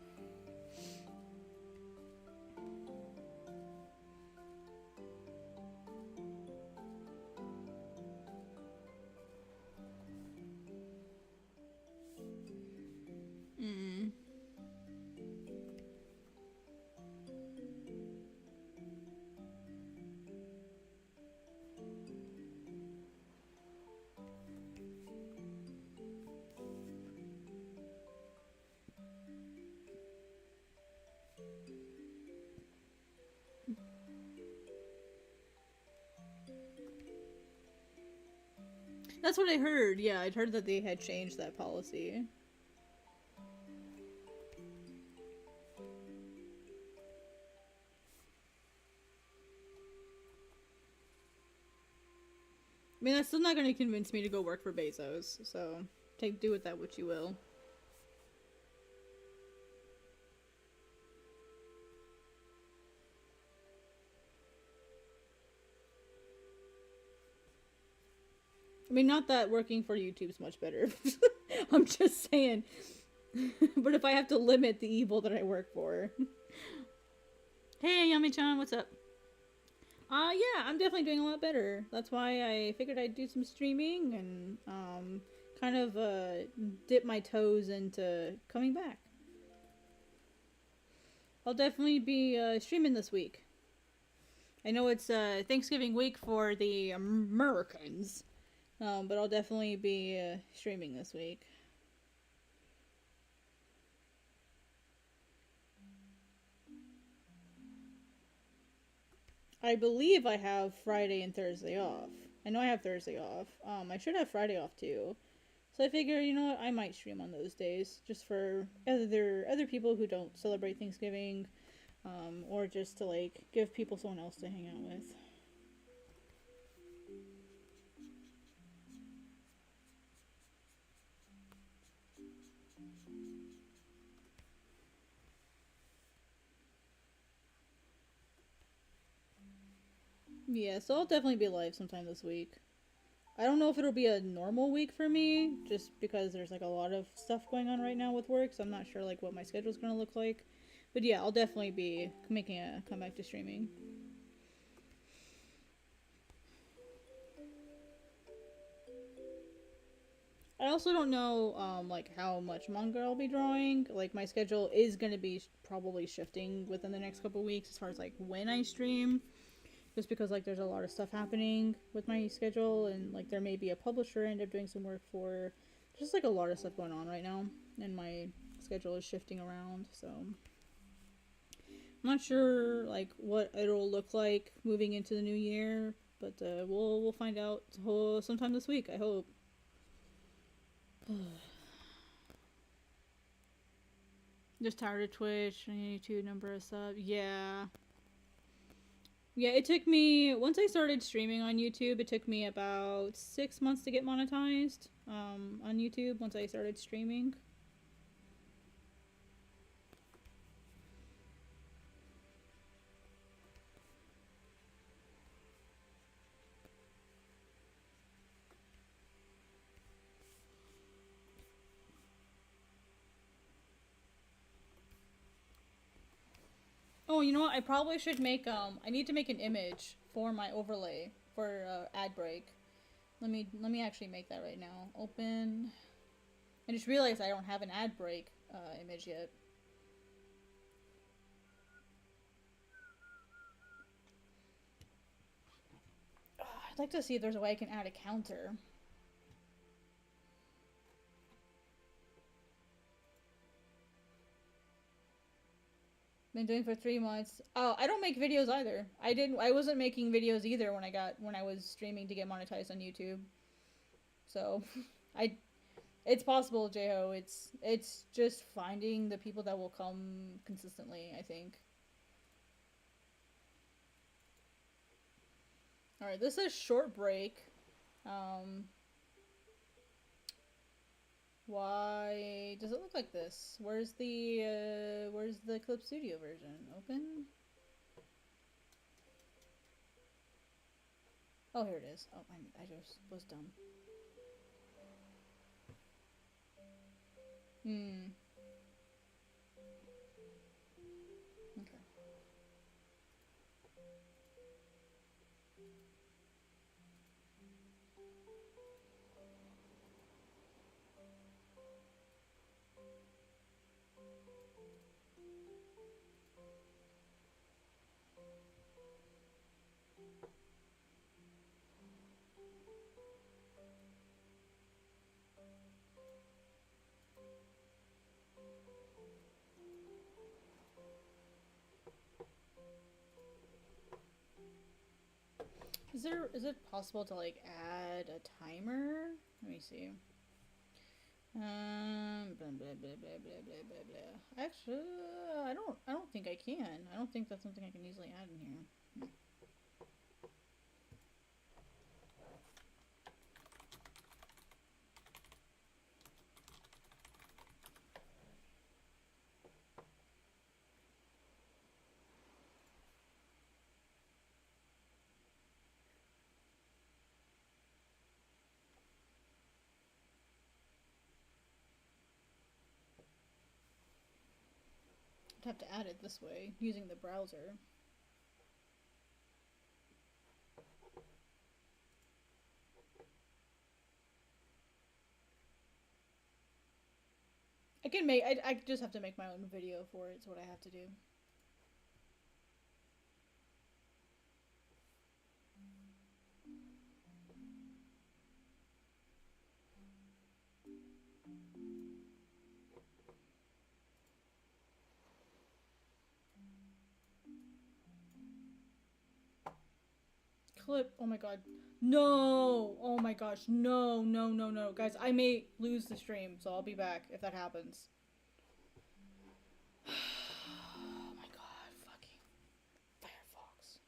That's what I heard. Yeah, I'd heard that they had changed that policy. I mean, that's still not going to convince me to go work for Bezos, so do with that what you will. I mean, not that working for YouTube's much better. I'm just saying. But if I have to limit the evil that I work for. Hey, Yami-chan, what's up? Yeah, I'm definitely doing a lot better. That's why I figured I'd do some streaming and, kind of, dip my toes into coming back. I'll definitely be, streaming this week. I know it's, Thanksgiving week for the Americans. But I'll definitely be streaming this week. I believe I have Friday and Thursday off. I know I have Thursday off. I should have Friday off too. So I figure, you know what, I might stream on those days just for other people who don't celebrate Thanksgiving, or just to like give people someone else to hang out with. Yeah, so I'll definitely be live sometime this week. I don't know if it'll be a normal week for me, just because there's like a lot of stuff going on right now with work, so I'm not sure like what my schedule's gonna look like. But yeah, I'll definitely be making a comeback to streaming. I also don't know like how much manga I'll be drawing. Like my schedule is gonna be probably shifting within the next couple weeks as far as like when I stream, just because like there's a lot of stuff happening with my schedule, and like there may be a publisher I end up doing some work for. Just like a lot of stuff going on right now, and my schedule is shifting around. So I'm not sure like what it'll look like moving into the new year, but we'll find out sometime this week. I hope. Just tired of Twitch. I need to number of subs. Yeah. Yeah, it took me, once I started streaming on YouTube, it took me about 6 months to get monetized on YouTube once I started streaming. Oh, you know what? I probably should make, I need to make an image for my overlay for ad break. Let me actually make that right now. Open. I just realized I don't have an ad break image yet. I'd like to see if there's a way I can add a counter. Been doing for 3 months. Oh, I don't make videos either. I wasn't making videos either when I was streaming to get monetized on YouTube. So, I it's possible, Jeho. It's just finding the people that will come consistently, I think. All right, this is short break. Why does it look like this? Where's the Clip Studio version? Open. Oh, here it is. Oh, I just was dumb. Okay. Is it possible to like add a timer? Let me see. Blah, blah, blah, blah, blah, blah, blah, blah. Actually, I don't think I can. I don't think that's something I can easily add in here. I'd have to add it this way using the browser. I just have to make my own video for it. It's what I have to do. Clip. Oh my god. No. Oh my gosh. No, no, no, no. Guys, I may lose the stream, so I'll be back if that happens. Oh my god. Fucking Firefox.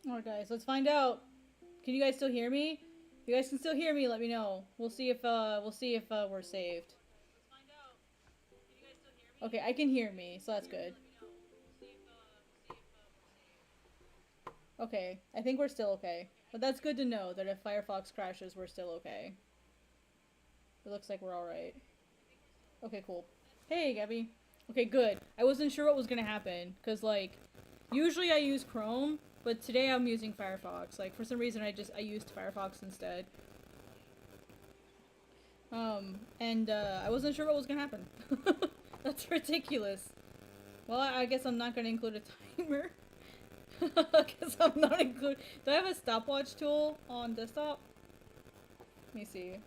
Alright guys, let's find out. Can you guys still hear me? If you guys can still hear me, let me know. We'll see if we're saved. Okay, I can hear me, so that's good. Okay, I think we're still okay. But that's good to know that if Firefox crashes, we're still okay. It looks like we're alright. Okay, cool. Hey, Gabby. Okay, good. I wasn't sure what was gonna happen, because, like, usually I use Chrome, but today I'm using Firefox. Like, for some reason I used Firefox instead. I wasn't sure what was gonna happen. That's ridiculous. Well, I guess I'm not gonna include a timer. I guess I'm not include. Do I have a stopwatch tool on desktop? Let me see.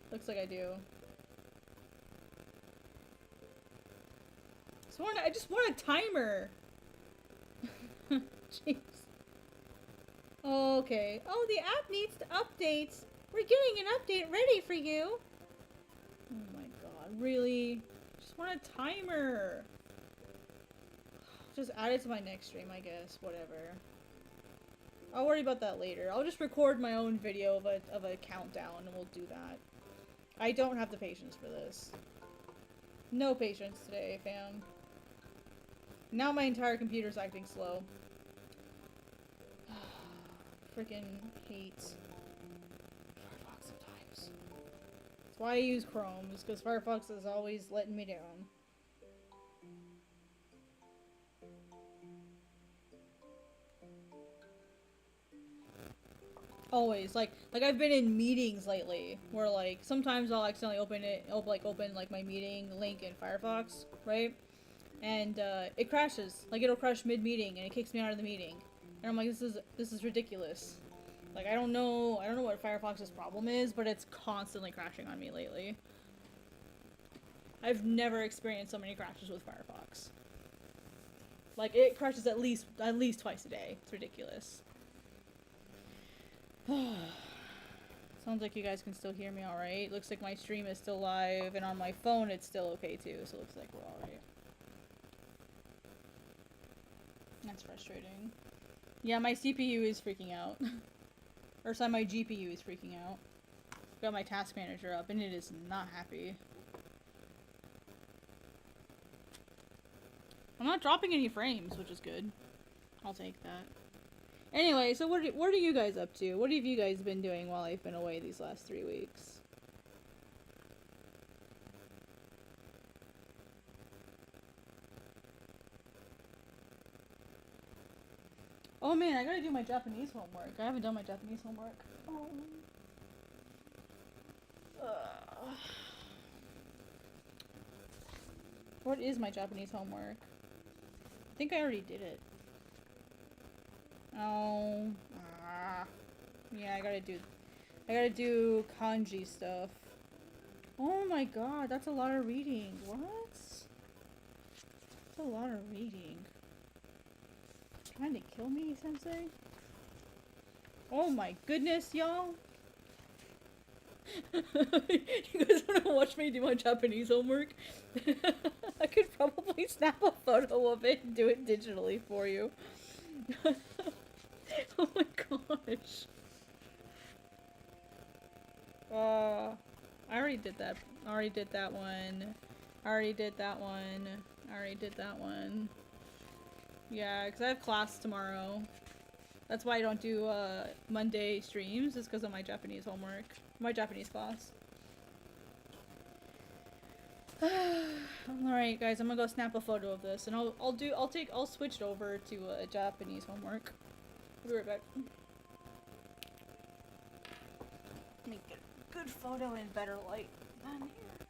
Looks like I do. I just want a timer. Jeez. Okay. Oh, the app needs to update. We're getting an update ready for you. Oh my god, really? Just want a timer. Just add it to my next stream, I guess. Whatever. I'll worry about that later. I'll just record my own video of a countdown and we'll do that. I don't have the patience for this. No patience today, fam. Now my entire computer's acting slow. Freaking hate Firefox sometimes. That's why I use Chrome, is because Firefox is always letting me down. Always. Like I've been in meetings lately, where like, sometimes I'll accidentally open like my meeting link in Firefox, right? And it crashes. Like, it'll crash mid-meeting and it kicks me out of the meeting. And I'm like, this is ridiculous. Like, I don't know what Firefox's problem is, but it's constantly crashing on me lately. I've never experienced so many crashes with Firefox. Like, it crashes at least twice a day. It's ridiculous. Sounds like you guys can still hear me alright. Looks like my stream is still live, and on my phone it's still okay too, so it looks like we're alright. That's frustrating. Yeah, my CPU is freaking out. Or sorry, my GPU is freaking out. Got my task manager up, and it is not happy. I'm not dropping any frames, which is good. I'll take that. Anyway, so what are you guys up to? What have you guys been doing while I've been away these last 3 weeks? Oh man, I gotta do my Japanese homework. I haven't done my Japanese homework. Oh. What is my Japanese homework? I think I already did it. Oh. Yeah, I gotta do kanji stuff. Oh my god, that's a lot of reading. What? That's a lot of reading. Trying to kill me, sensei? Oh my goodness, y'all. You guys wanna watch me do my Japanese homework? I could probably snap a photo of it and do it digitally for you. Oh my gosh. I already did that. I already did that one. I already did that one. I already did that one. Yeah, because I have class tomorrow. That's why I don't do Monday streams, is because of my Japanese homework. My Japanese class. Alright guys, I'm gonna go snap a photo of this and I'll switch it over to Japanese homework. I'll be right back. Let me get a good photo in better light than here.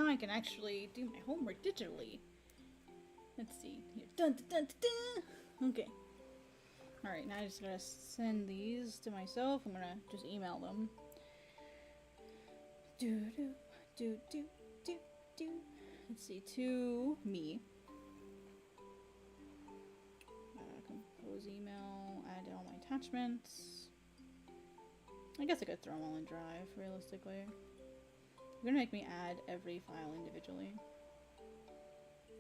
now I can actually do my homework digitally. Let's see. Here. Dun, dun, dun, dun, dun. Okay. Alright, now I just gotta send these to myself. I'm gonna just email them. Do, do, do, do, do, do. Let's see. To me. Compose email. Add all my attachments. I guess I could throw them all in Drive, realistically. You're gonna make me add every file individually.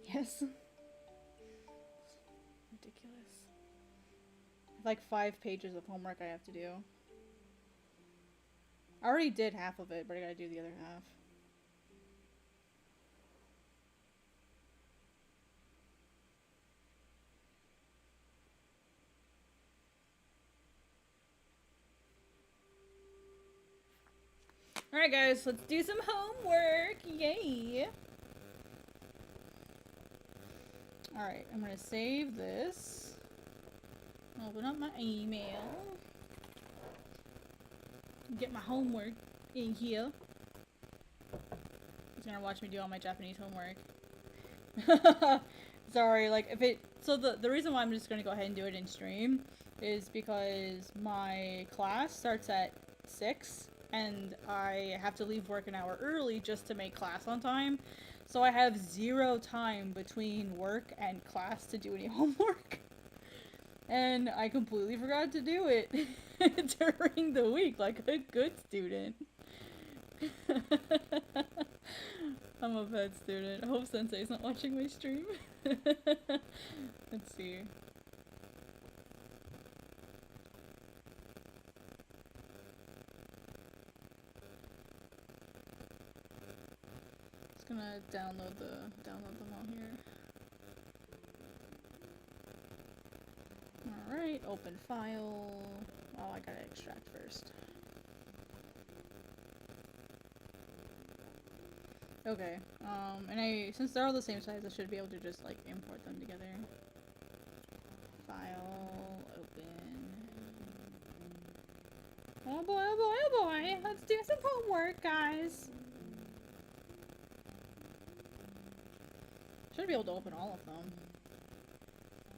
Yes. Ridiculous. Like 5 pages of homework I have to do. I already did half of it, but I gotta do the other half. Alright guys, let's do some homework! Yay! Alright, I'm gonna save this. Open up my email. Get my homework in here. He's gonna watch me do all my Japanese homework. Sorry, like if it... So the reason why I'm just gonna go ahead and do it in stream is because my class starts at 6. And I have to leave work an hour early just to make class on time. So I have 0 time between work and class to do any homework. And I completely forgot to do it during the week, like a good student. I'm a bad student. I hope Sensei's not watching my stream. Let's see. Gonna download them all here. Alright, open file. Oh, I gotta extract first. Okay, and since they're all the same size, I should be able to just like import them together. File, open. Oh boy, oh boy, oh boy! Let's do some homework, guys! Should be able to open all of them.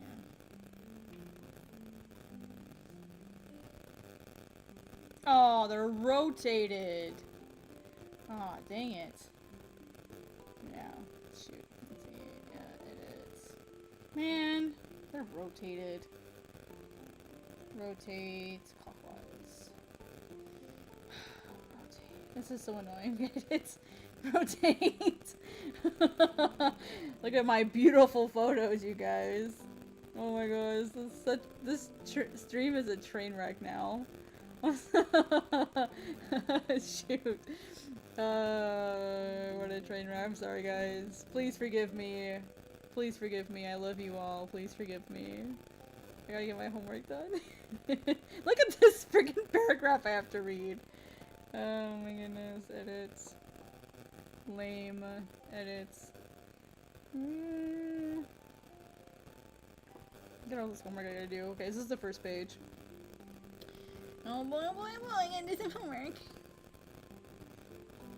Yeah. Oh, they're rotated. Oh, dang it. Yeah, shoot. Let's see. Yeah, it is. Man, they're rotated. Rotate clockwise. Rotate. This is so annoying. It's rotate. Look at my beautiful photos, you guys. Oh my gosh, this stream is a train wreck now. Shoot. What a train wreck. I'm sorry, guys. Please forgive me. Please forgive me. I love you all. Please forgive me. I gotta get my homework done. Look at this freaking paragraph I have to read. Oh my goodness. Edits. Lame. Edits. Get all this homework I gotta do. Okay, this is the first page. Oh boy, oh boy, oh boy, I gotta do some homework.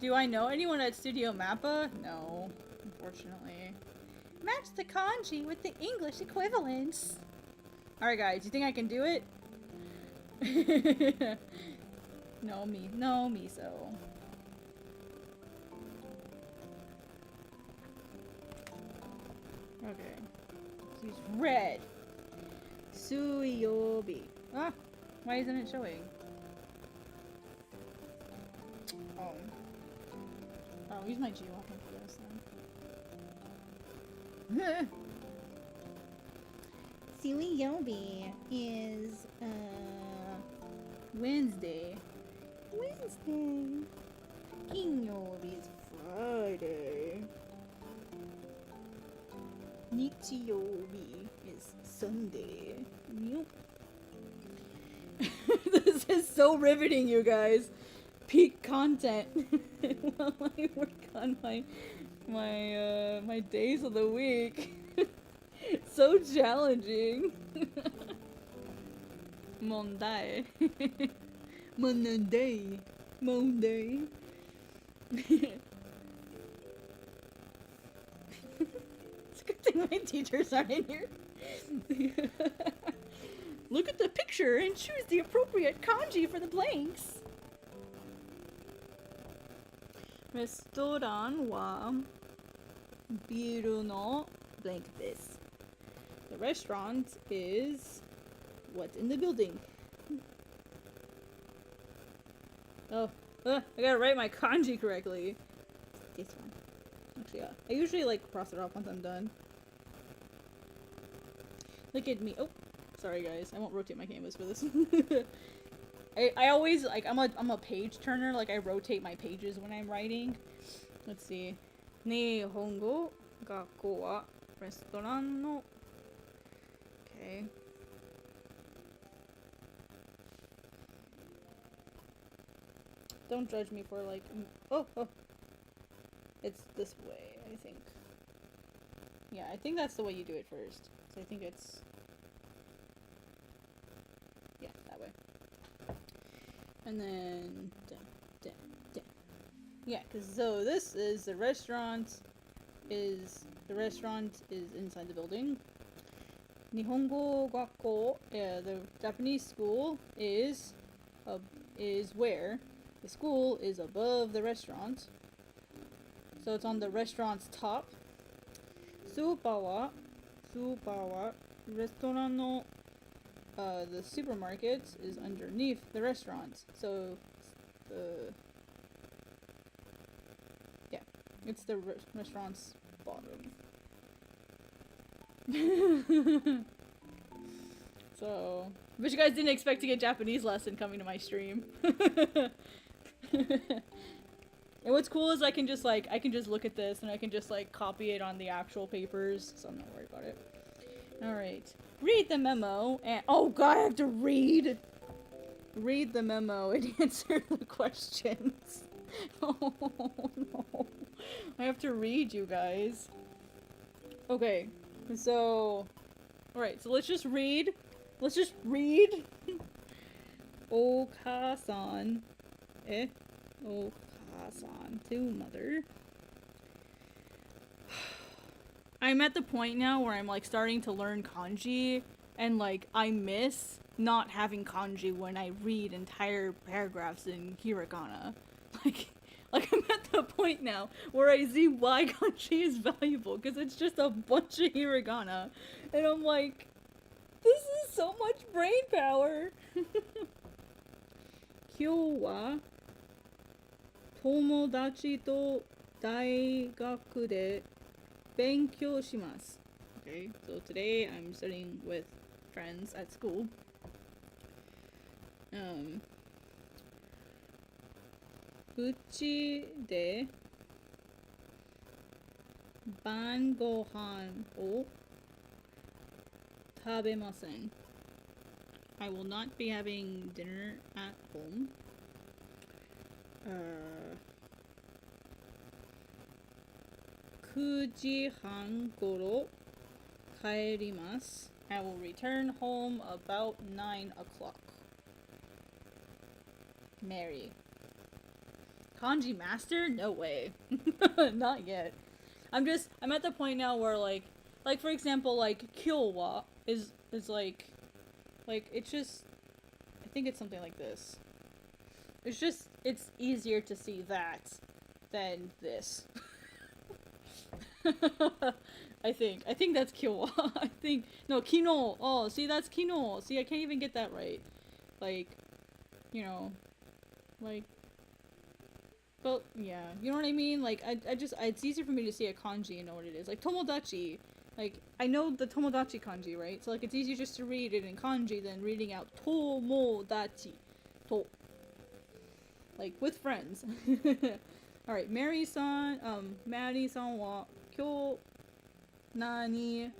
Do I know anyone at Studio Mappa? No, unfortunately. Match the kanji with the English equivalents. Alright guys, you think I can do it? No, miso. Okay. He's red. Suyobi. Ah, why isn't it showing? Oh. Oh, use my G-Walking for this then. Suyobi is, Wednesday. Wednesday. Kinyobi is Friday. Nichiyobi is Sunday. Yep. This is so riveting, you guys. Peak content while I work on my days of the week. So challenging. Monday. Monday. Monday. My teachers aren't in here. Look at the picture and choose the appropriate kanji for the blanks. Restaurant wa biru no blank this. The restaurant is what's in the building. Oh, I gotta write my kanji correctly. This one. Actually, yeah. I usually like cross it off once I'm done. Look at me. Oh, sorry guys. I won't rotate my canvas for this. I always like I'm a page turner. Like I rotate my pages when I'm writing. Let's see. Nihongo gakko wa restaurant no. Okay. Don't judge me for like. Oh. It's this way, I think. Yeah, I think that's the way you do it first. So I think it's. Yeah, that way. And then. Yeah, because so this is the restaurant. The restaurant is inside the building. Nihongo gakko, the Japanese school is where the school is above the restaurant. So it's on the restaurant's top. Super wa restaurant no the supermarket is underneath the restaurant. So it's the restaurant's bottom. So, but you guys didn't expect to get Japanese lesson coming to my stream. And what's cool is I can just look at this and I can just like copy it on the actual papers, so I'm not worried about it. Alright. Read the memo and oh god, I have to read the memo and answer the questions. Oh no. I have to read, you guys. Okay. So alright, so let's just read. Oka-san. Oka-san to mother. I'm at the point now where I'm like starting to learn kanji and like I miss not having kanji when I read entire paragraphs in hiragana. Like I'm at the point now where I see why kanji is valuable because it's just a bunch of hiragana and I'm like, this is so much brain power. Kyou wa tomodachi to daigaku de benkyou shimasu. Okay, so today I'm studying with friends at school. Uchi de ban gohan o tabemasen. I will not be having dinner at home. 9時半頃帰ります. I will return home about 9 o'clock. Mary. Kanji master? No way. Not yet. I'm at the point now where like for example, like kyowa is like it's just, I think it's something like this. It's easier to see that than this. I think that's kyowa. No, kino. Oh, see, that's kino. See, I can't even get that right. Like, you know, like, but yeah, you know what I mean? Like, it's easier for me to see a kanji and know what it is. Like, tomodachi. Like, I know the tomodachi kanji, right? So, like, it's easier just to read it in kanji than reading out tomodachi. To. Like, with friends. Alright, Mary-san, Maddie-san wa kyou nani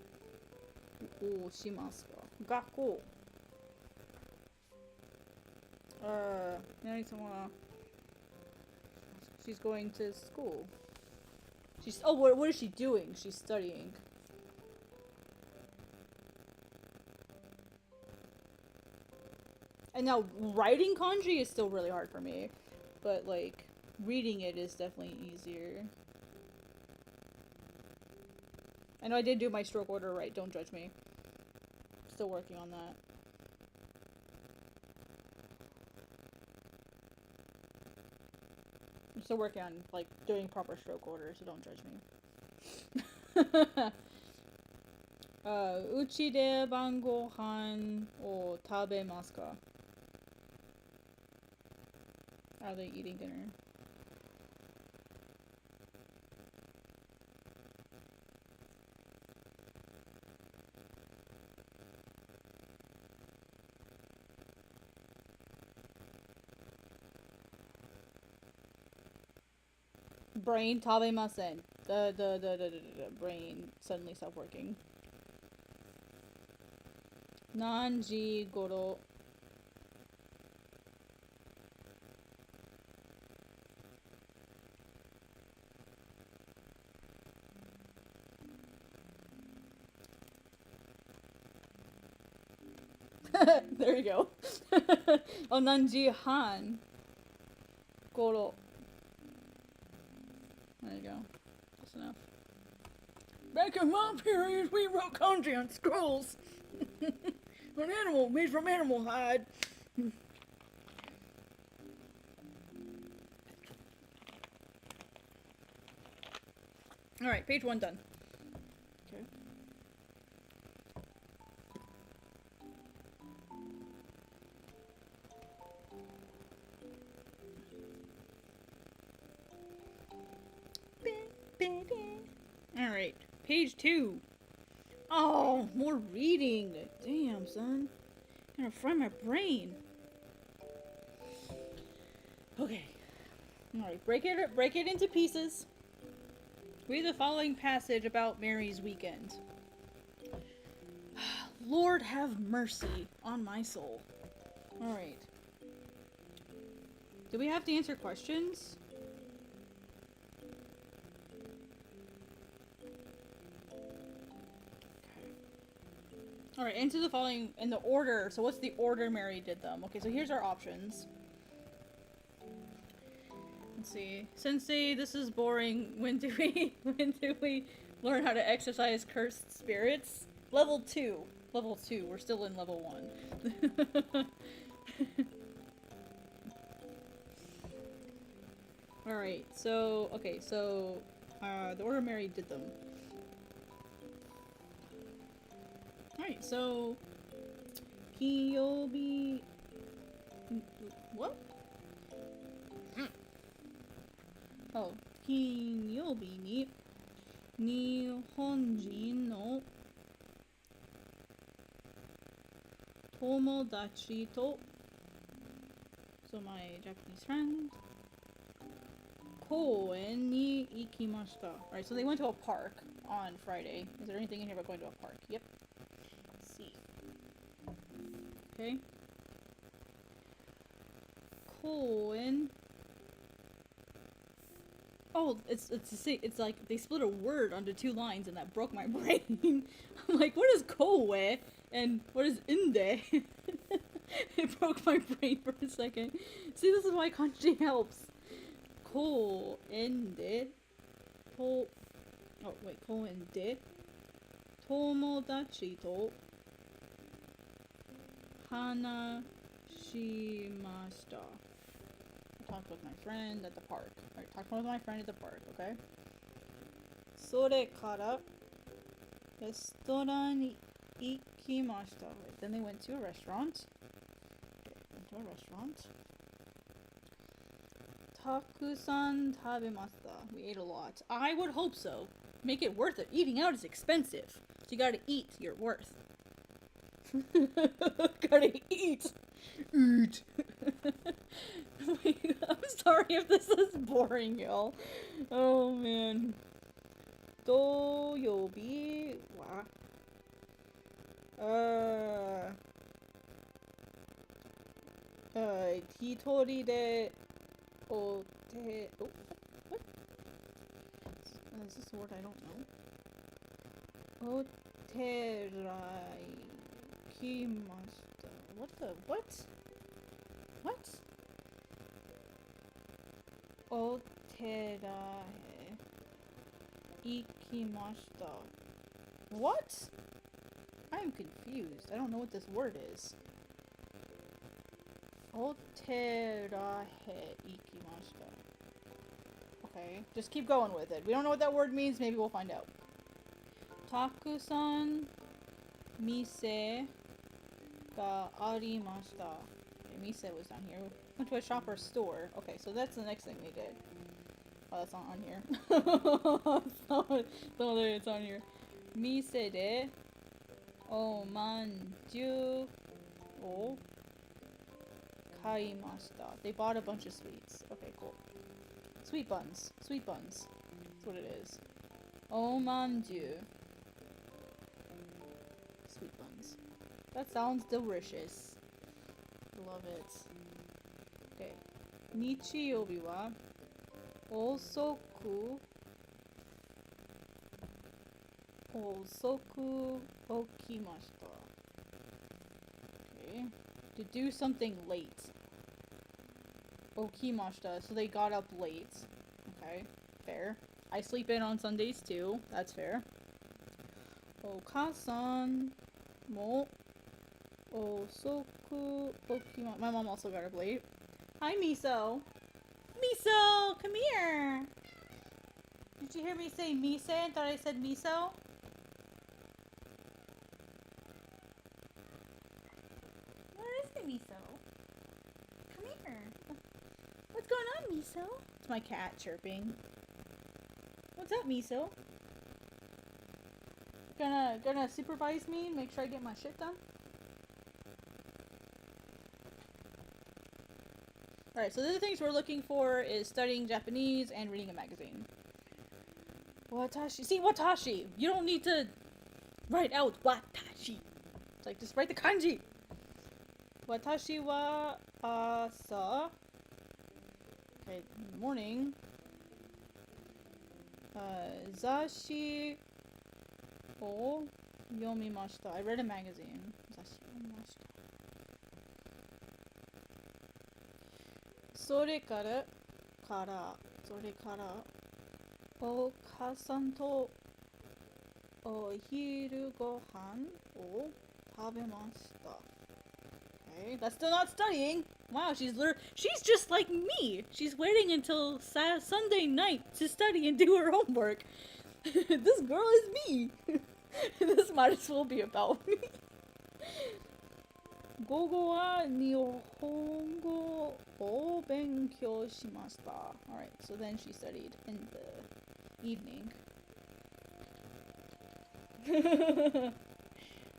o shimasu ka? Gakko. Maddie-san wa, she's going to school. What is she doing? She's studying. And now, writing kanji is still really hard for me. But, like, reading it is definitely easier. know I did do my stroke order right, don't judge me. Still working on that. I'm still working on, like, doing proper stroke order, so don't judge me. Uchi de bangohan o tabemasu ka? Are they eating dinner? Brain tabemasen. The brain suddenly stopped working. Nanji goro. There you go. Oh, Nanji Han Goro. There you go. That's enough. Back in my period, we wrote kanji on scrolls. An animal made from animal hide. Alright, page 1 done. Okay. Alright, page 2. Oh, more reading. Damn, son. Gonna fry my brain. Okay. Alright, break it into pieces. Read the following passage about Mary's weekend. Lord have mercy on my soul. Alright. Do we have to answer questions? Alright, into the following in the order. So what's the order Mary did them? Okay, so here's our options. Let's see. Sensei, this is boring. When do we learn how to exercise cursed spirits? Level 2. Level 2. We're still in level 1. Alright, so okay, so the order Mary did them. Alright, so Kiyobi. What? Oh, 金曜日に日本人の友達と so my Japanese friend 公園に行きました. Alright, so they went to a park on Friday. Is there anything in here about going to a park? Yep. Let's see. Okay. 公園. Oh, it's like they split a word onto 2 lines and that broke my brain. I'm like, what is koe and what is inde? It broke my brain for a second. See, this is why kanji helps. Ko ende to. Oh wait, ko ende tomodachi to hanashimashita. Talked with my friend at the park. Alright, talked with my friend at the park, okay? それからレストランに行きました. Right, then they went to a restaurant. Okay, went to a restaurant. たくさん食べました. We ate a lot. I would hope so. Make it worth it. Eating out is expensive. So you gotta eat your worth. Gotta eat. Eat. I'm sorry if this is boring, y'all. Oh man. 土曜日は一人でおて oh, what? Is this a word I don't know? お手らいきました. What the what? What? お寺へ行きました. What? I am confused. I don't know what this word is. Oterahe ikimashita. Okay, just keep going with it. We don't know what that word means. Maybe we'll find out. Takusan mise ga arimashita. Okay, mise was down here. Went to a shop or store. Okay, so that's the next thing we did. Oh, that's not on here. No, there it's on here. Mise de o manju o kaimashita. They bought a bunch of sweets. Okay, cool. Sweet buns. Sweet buns. That's what it is. O manju. Sweet buns. That sounds delicious. Love it. Okay. Nichiyobi wa osoku okimashita. Okay. To do something late. Okimashita, so they got up late. Okay, fair. I sleep in on Sundays too. That's fair. Okasan mo osoku okimashita. My mom also got up late. Hi, Miso. Miso, come here. Did you hear me say mise and thought I said miso? Where is the miso? Come here. What's going on, Miso? It's my cat chirping. What's up, Miso? Gonna supervise me, make sure I get my shit done? Alright, so the other things we're looking for is studying Japanese and reading a magazine. Watashi. See, watashi! You don't need to write out watashi. It's like, just write the kanji. Watashi wa asa. Okay, in the morning. Zashi o yomimashita. I read a magazine. Zashi yomimashita. それからお母さんとお昼ご飯を食べました。Okay, that's still not studying. Wow, she's just like me. She's waiting until Sunday night to study and do her homework. This girl is me. This might as well be about me. 午後は日本語を勉強しました. Alright, so then she studied in the evening.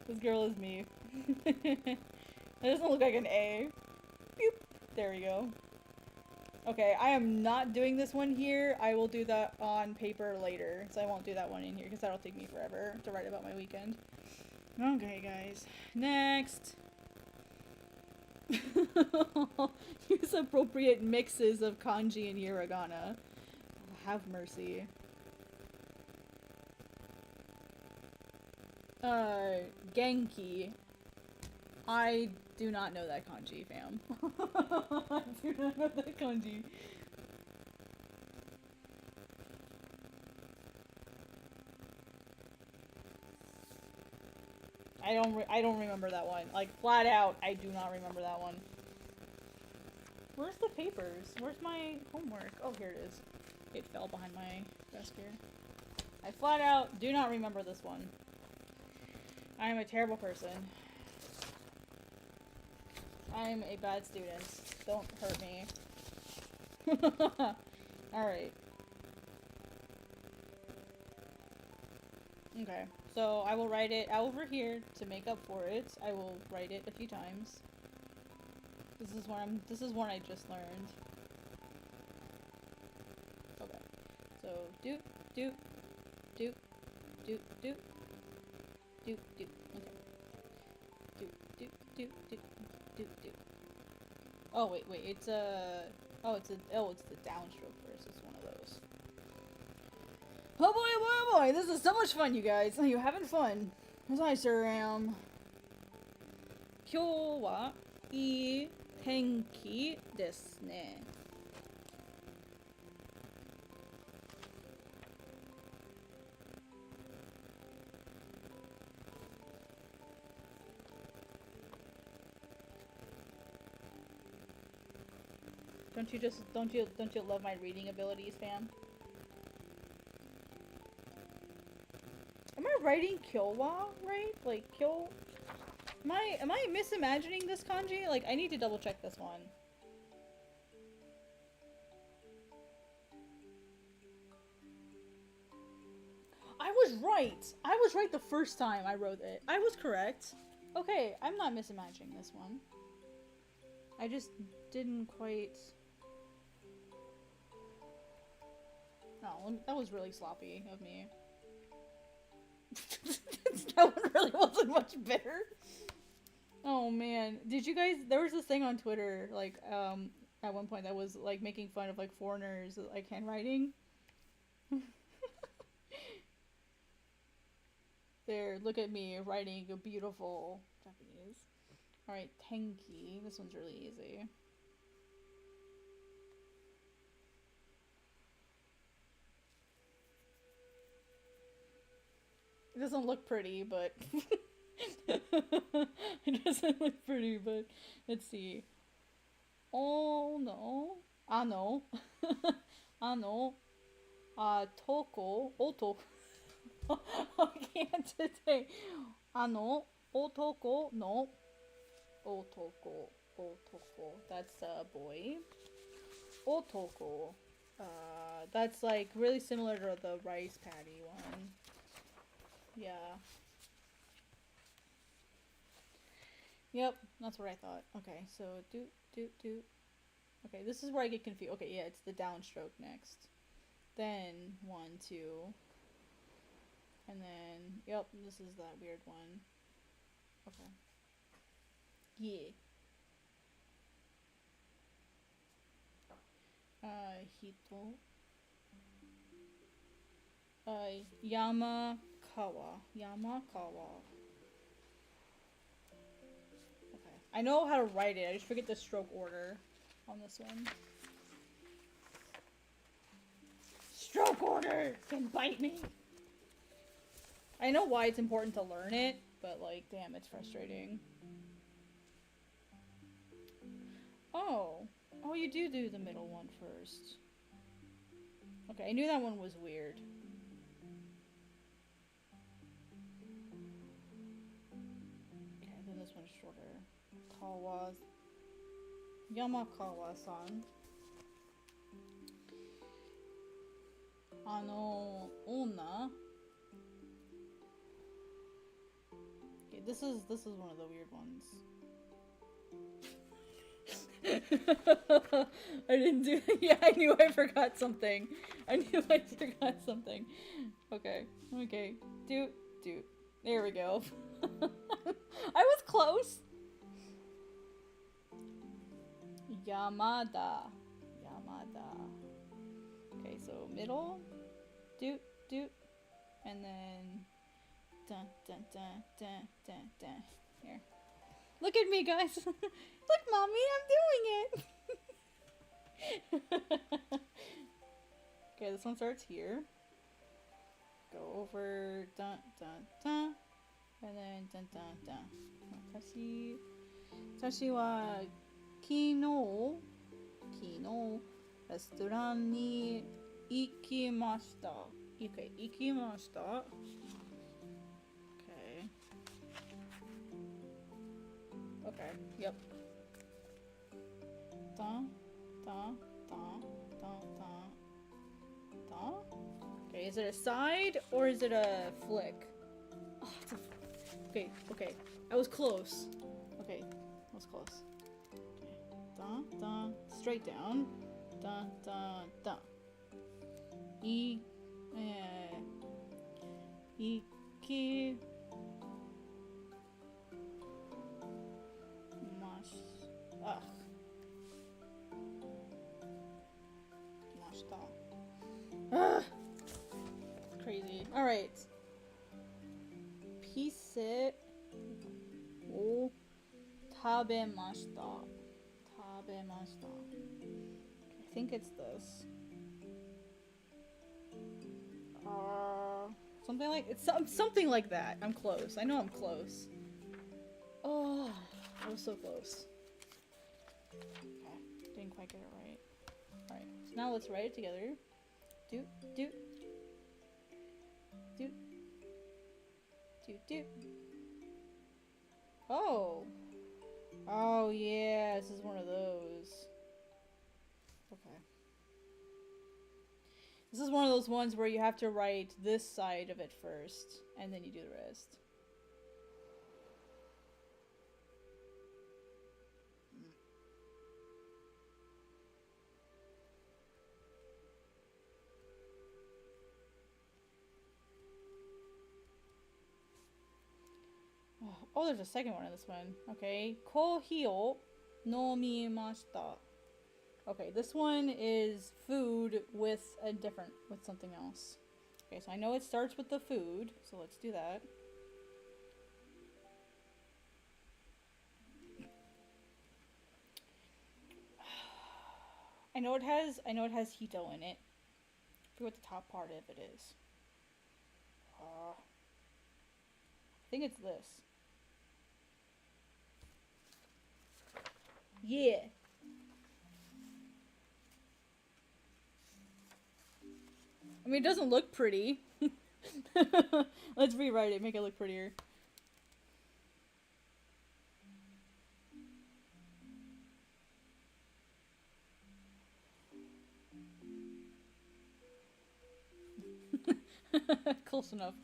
This girl is me. That doesn't look like an A. Boop. There we go. Okay, I am not doing this one here. I will do that on paper later. So I won't do that one in here because that'll take me forever to write about my weekend. Okay, guys. Next. Use appropriate mixes of kanji and hiragana. Have mercy. Genki. I do not know that kanji, fam. I do not know that kanji. I don't remember that one. Like, flat out, I do not remember that one. Where's the papers? Where's my homework? Oh, here it is. It fell behind my desk here. I flat out do not remember this one. I am a terrible person. I am a bad student. Don't hurt me. Alright. Okay, so I will write it over here to make up for it. I will write it a few times. This is one I just learned. Okay. So do. Okay. Do. Oh wait, it's a it's the downstroke versus one of those. Oh boy, this is so much fun, you guys. Are you having fun? As I sure am. 今日はいい天気ですね. don't you love my reading abilities, fam? Am I writing Kyowa right? Like Kyo? Am I misimagining this kanji? Like I need to double check this one. I was right. I was right the first time I wrote it. I was correct. Okay, I'm not misimagining this one. I just didn't quite... Oh, that was really sloppy of me. That one really wasn't much better. Oh man, did you guys? There was this thing on Twitter, like, at one point that was like making fun of like foreigners, like handwriting. There, look at me writing a beautiful Japanese. All right, Tenki. This one's really easy. It doesn't look pretty, but it doesn't look pretty, but let's see. Oh no. Ano. Ano. Toko. Oto. I can't today. Ano. Otoko no. Otoko. Otoko. That's a boy. Otoko. That's like really similar to the rice patty one. Yeah. Yep, that's what I thought. Okay, so do. Okay, this is where I get confused. Okay, yeah, it's the downstroke next. Then 1, 2. And then, yep, this is that weird one. Okay. Yeah. Hito. Yamakawa. Yamakawa. Okay. I know how to write it, I just forget the stroke order on this one. Stroke order can bite me! I know why it's important to learn it, but like, damn, it's frustrating. Oh. Oh, you do the middle one first. Okay, I knew that one was weird. Okay, then this one's shorter. Kawa... Yamakawa-san. Onna. Okay, this is one of the weird ones. I didn't do it. Yeah, I knew I forgot something. I knew I forgot something. Okay. Okay. Do. There we go. I was close. Yamada. Okay, so middle. Do. And then dun. Here. Look at me, guys. Look, mommy, I'm doing it. Okay, this one starts here. Go over dun, and then dun. Tashi wa kino restaurant ni ikimashita. Okay, ikimashita. Okay, yep. Dun. Okay, is it a side or is it a flick? Oh, it's a... Okay. I was close. Okay, I was close. Okay. Dun. Straight down. Dun. Iki... Ugh. Ugh. Crazy. Alright. Pise o tabemashita. I think it's this. Something like it's something like that. I'm close. I know I'm close. Oh, I was so close. Okay, didn't quite get it right. Alright, so now let's write it together. Do, do. Do. Do, do. Oh! Oh yeah, this is one of those. Okay. This is one of those ones where you have to write this side of it first, and then you do the rest. Oh, there's a second one in this one. Okay. Kohi o nomimashita. Okay, this one is food with with something else. Okay, so I know it starts with the food, so let's do that. I know it has hito in it. I forget what the top part of it is. I think it's this. Yeah. I mean, it doesn't look pretty. Let's rewrite it, make it look prettier. Close enough.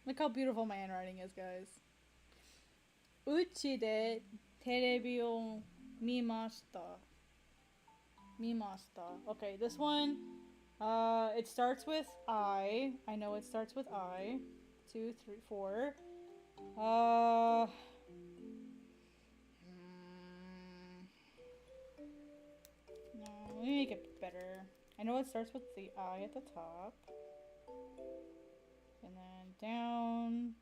Look how beautiful my handwriting is, guys. Uchi de terebi o mimashita. Okay, this one, it starts with I. I know it starts with I. 2, 3, 4. No, let me make it better. I know it starts with the I at the top. And then down.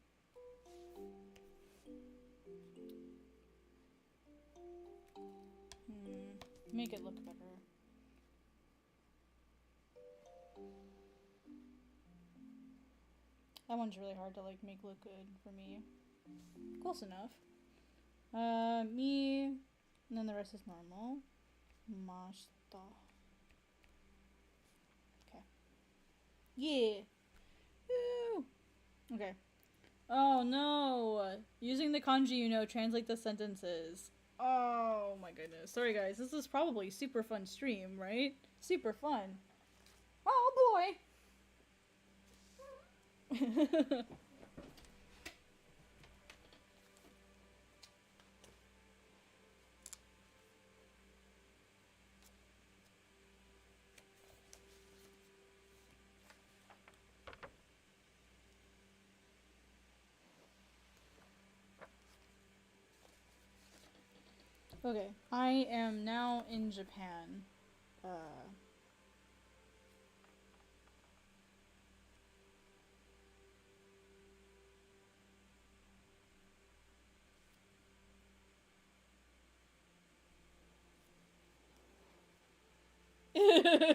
Make it look better. That one's really hard to like make look good for me. Close enough. Me, and then the rest is normal. Mashita. Okay. Yeah. Woo. Okay. Oh no! Using the kanji, you know, translate the sentences. Oh my goodness. Sorry guys, this is probably super fun stream, right? Super fun. Oh boy! Okay, I am now in Japan.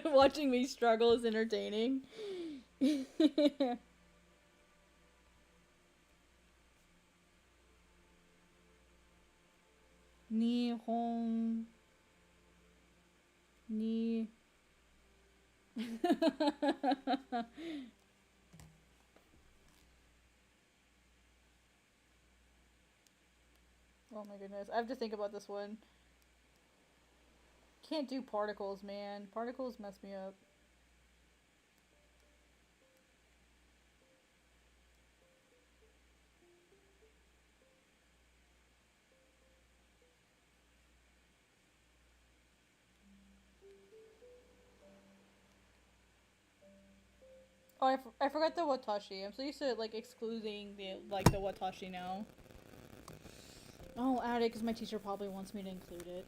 Watching me struggle is entertaining. Nihon ni Oh my goodness, I have to think about this one. Can't do particles, man. Particles mess me up. Oh, I forgot the watashi. I'm so used to like excluding the watashi now. I'll add it because my teacher probably wants me to include it.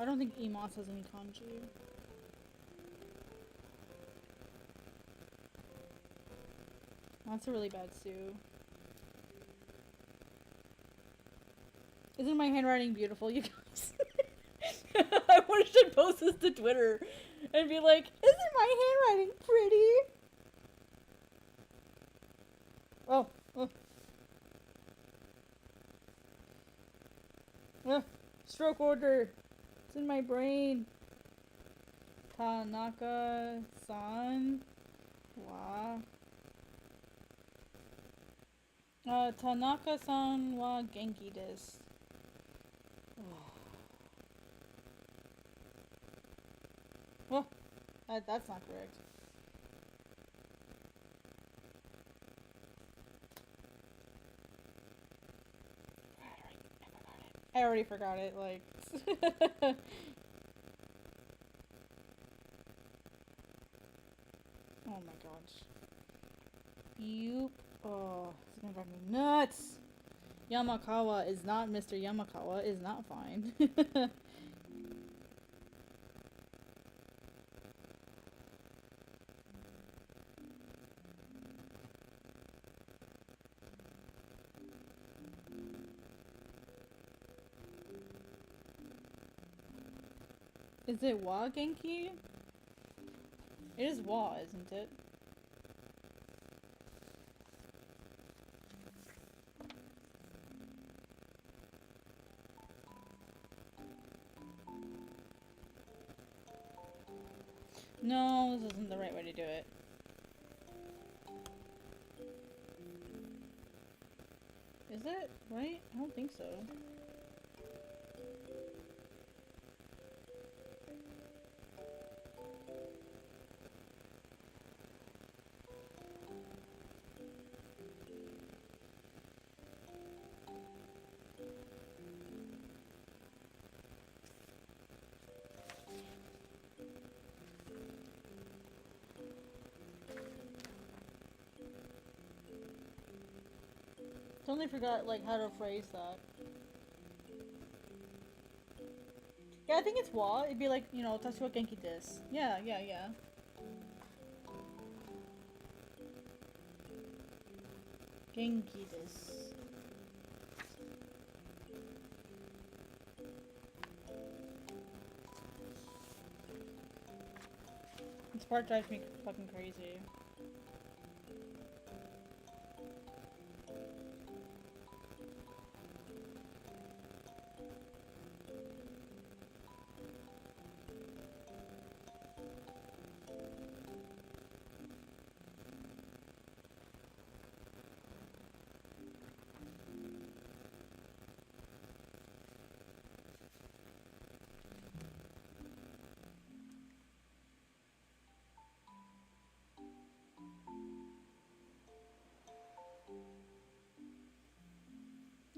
I don't think Imas has any kanji. That's a really bad Sue. Isn't my handwriting beautiful, you guys? I wish I'd post this to Twitter and be like, isn't my handwriting pretty? Oh. Stroke order. It's in my brain. Tanaka-san. Wa. Tanaka-san wa genki desu. Oh, that's not correct. I already forgot it, like... Oh my gosh. Yoop. Oh, it's gonna drive me nuts! Yamakawa is not Mr. Yamakawa, is not fine. Is it wa genki? It is wa, isn't it? No, this isn't the right way to do it. Is it? Right? I don't think so. Totally forgot, like, how to phrase that. Yeah, I think it's wa. It'd be like, you know, tashi wa genki desu. Yeah. Genki desu. This part drives me fucking crazy.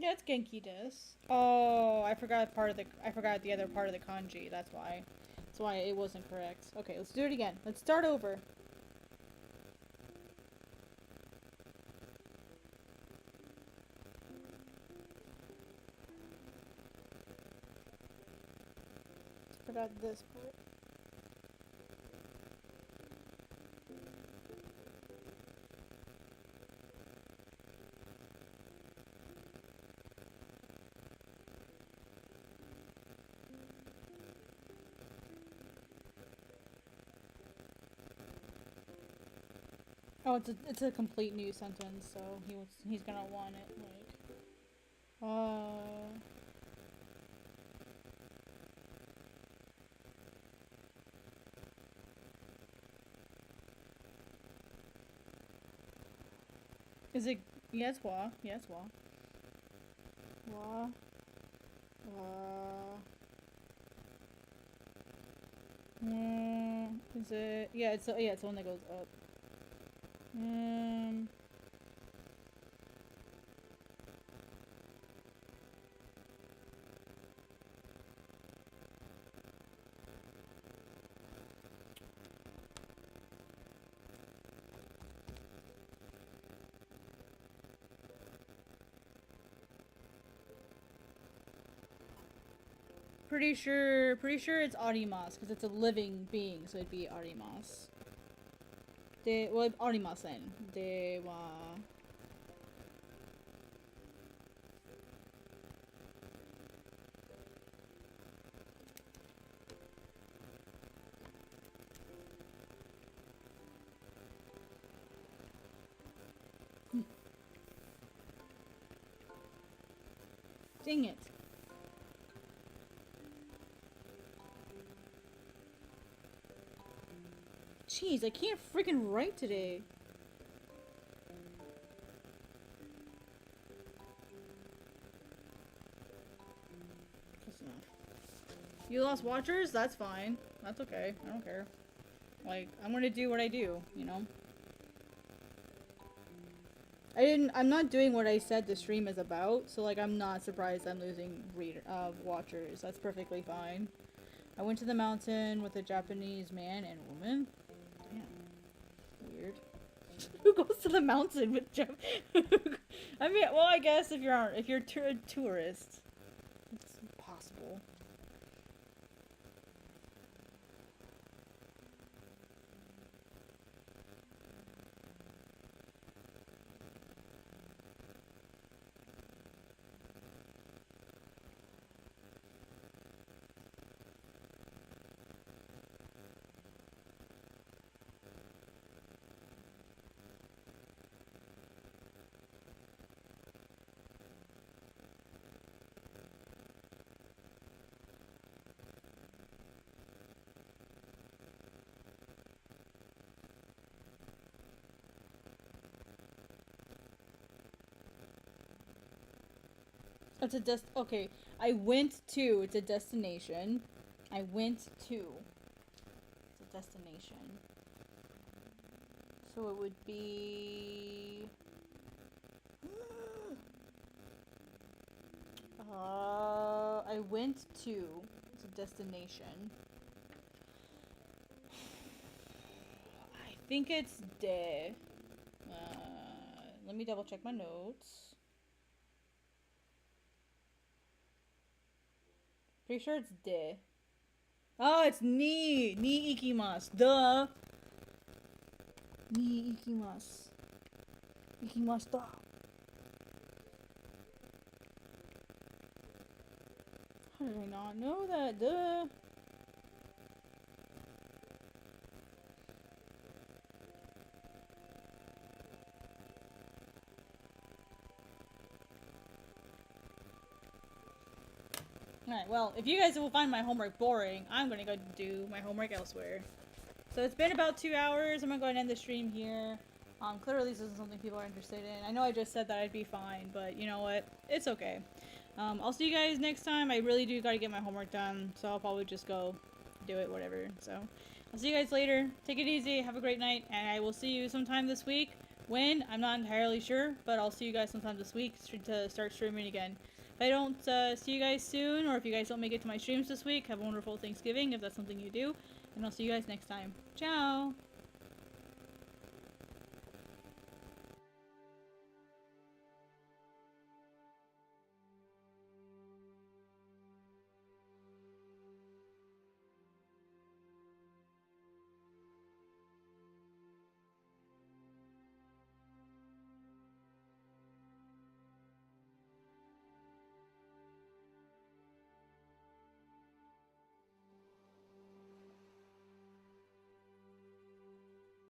Yeah, it's genki desu. Oh, I forgot the other part of the kanji. That's why it wasn't correct. Okay, let's do it again. Let's start over. Forgot this part. Oh, it's a complete new sentence, so he's gonna want it like, is it? Yes, wa. Yes, wa. Wa. Is it? Yeah, it's the one that goes up. Pretty sure it's Arimas, because it's a living being, so it'd be Arimas. ではありません。では、dang it. Jeez, I can't freaking write today. Close enough. You lost watchers? That's fine. That's okay. I don't care. Like, I'm gonna do what I do, you know? I'm not doing what I said the stream is about, so like I'm not surprised I'm losing watchers. That's perfectly fine. I went to the mountain with a Japanese man and woman. Damn. Weird. Who goes to the mountain with I mean, well, I guess if you're a tourist, it's possible. It's a okay. I went to, it's a destination. I went to, it's a destination. So it would be, I went to, it's a destination. I think it's de. Let me double check my notes. Pretty sure it's de. Oh, it's ni. Ni ikimasu. Duh. Ni ikimasu. Ikimashita. How did I not know that? Duh. Alright, well, if you guys will find my homework boring, I'm gonna go do my homework elsewhere. So it's been about 2 hours. I'm gonna go ahead and end the stream here. Clearly this isn't something people are interested in. I know I just said that I'd be fine, but you know what? It's okay. I'll see you guys next time. I really do gotta get my homework done, so I'll probably just go do it, whatever. So, I'll see you guys later. Take it easy, have a great night, and I will see you sometime this week. When? I'm not entirely sure, but I'll see you guys sometime this week to start streaming again. If I don't see you guys soon, or if you guys don't make it to my streams this week, have a wonderful Thanksgiving if that's something you do. And I'll see you guys next time. Ciao!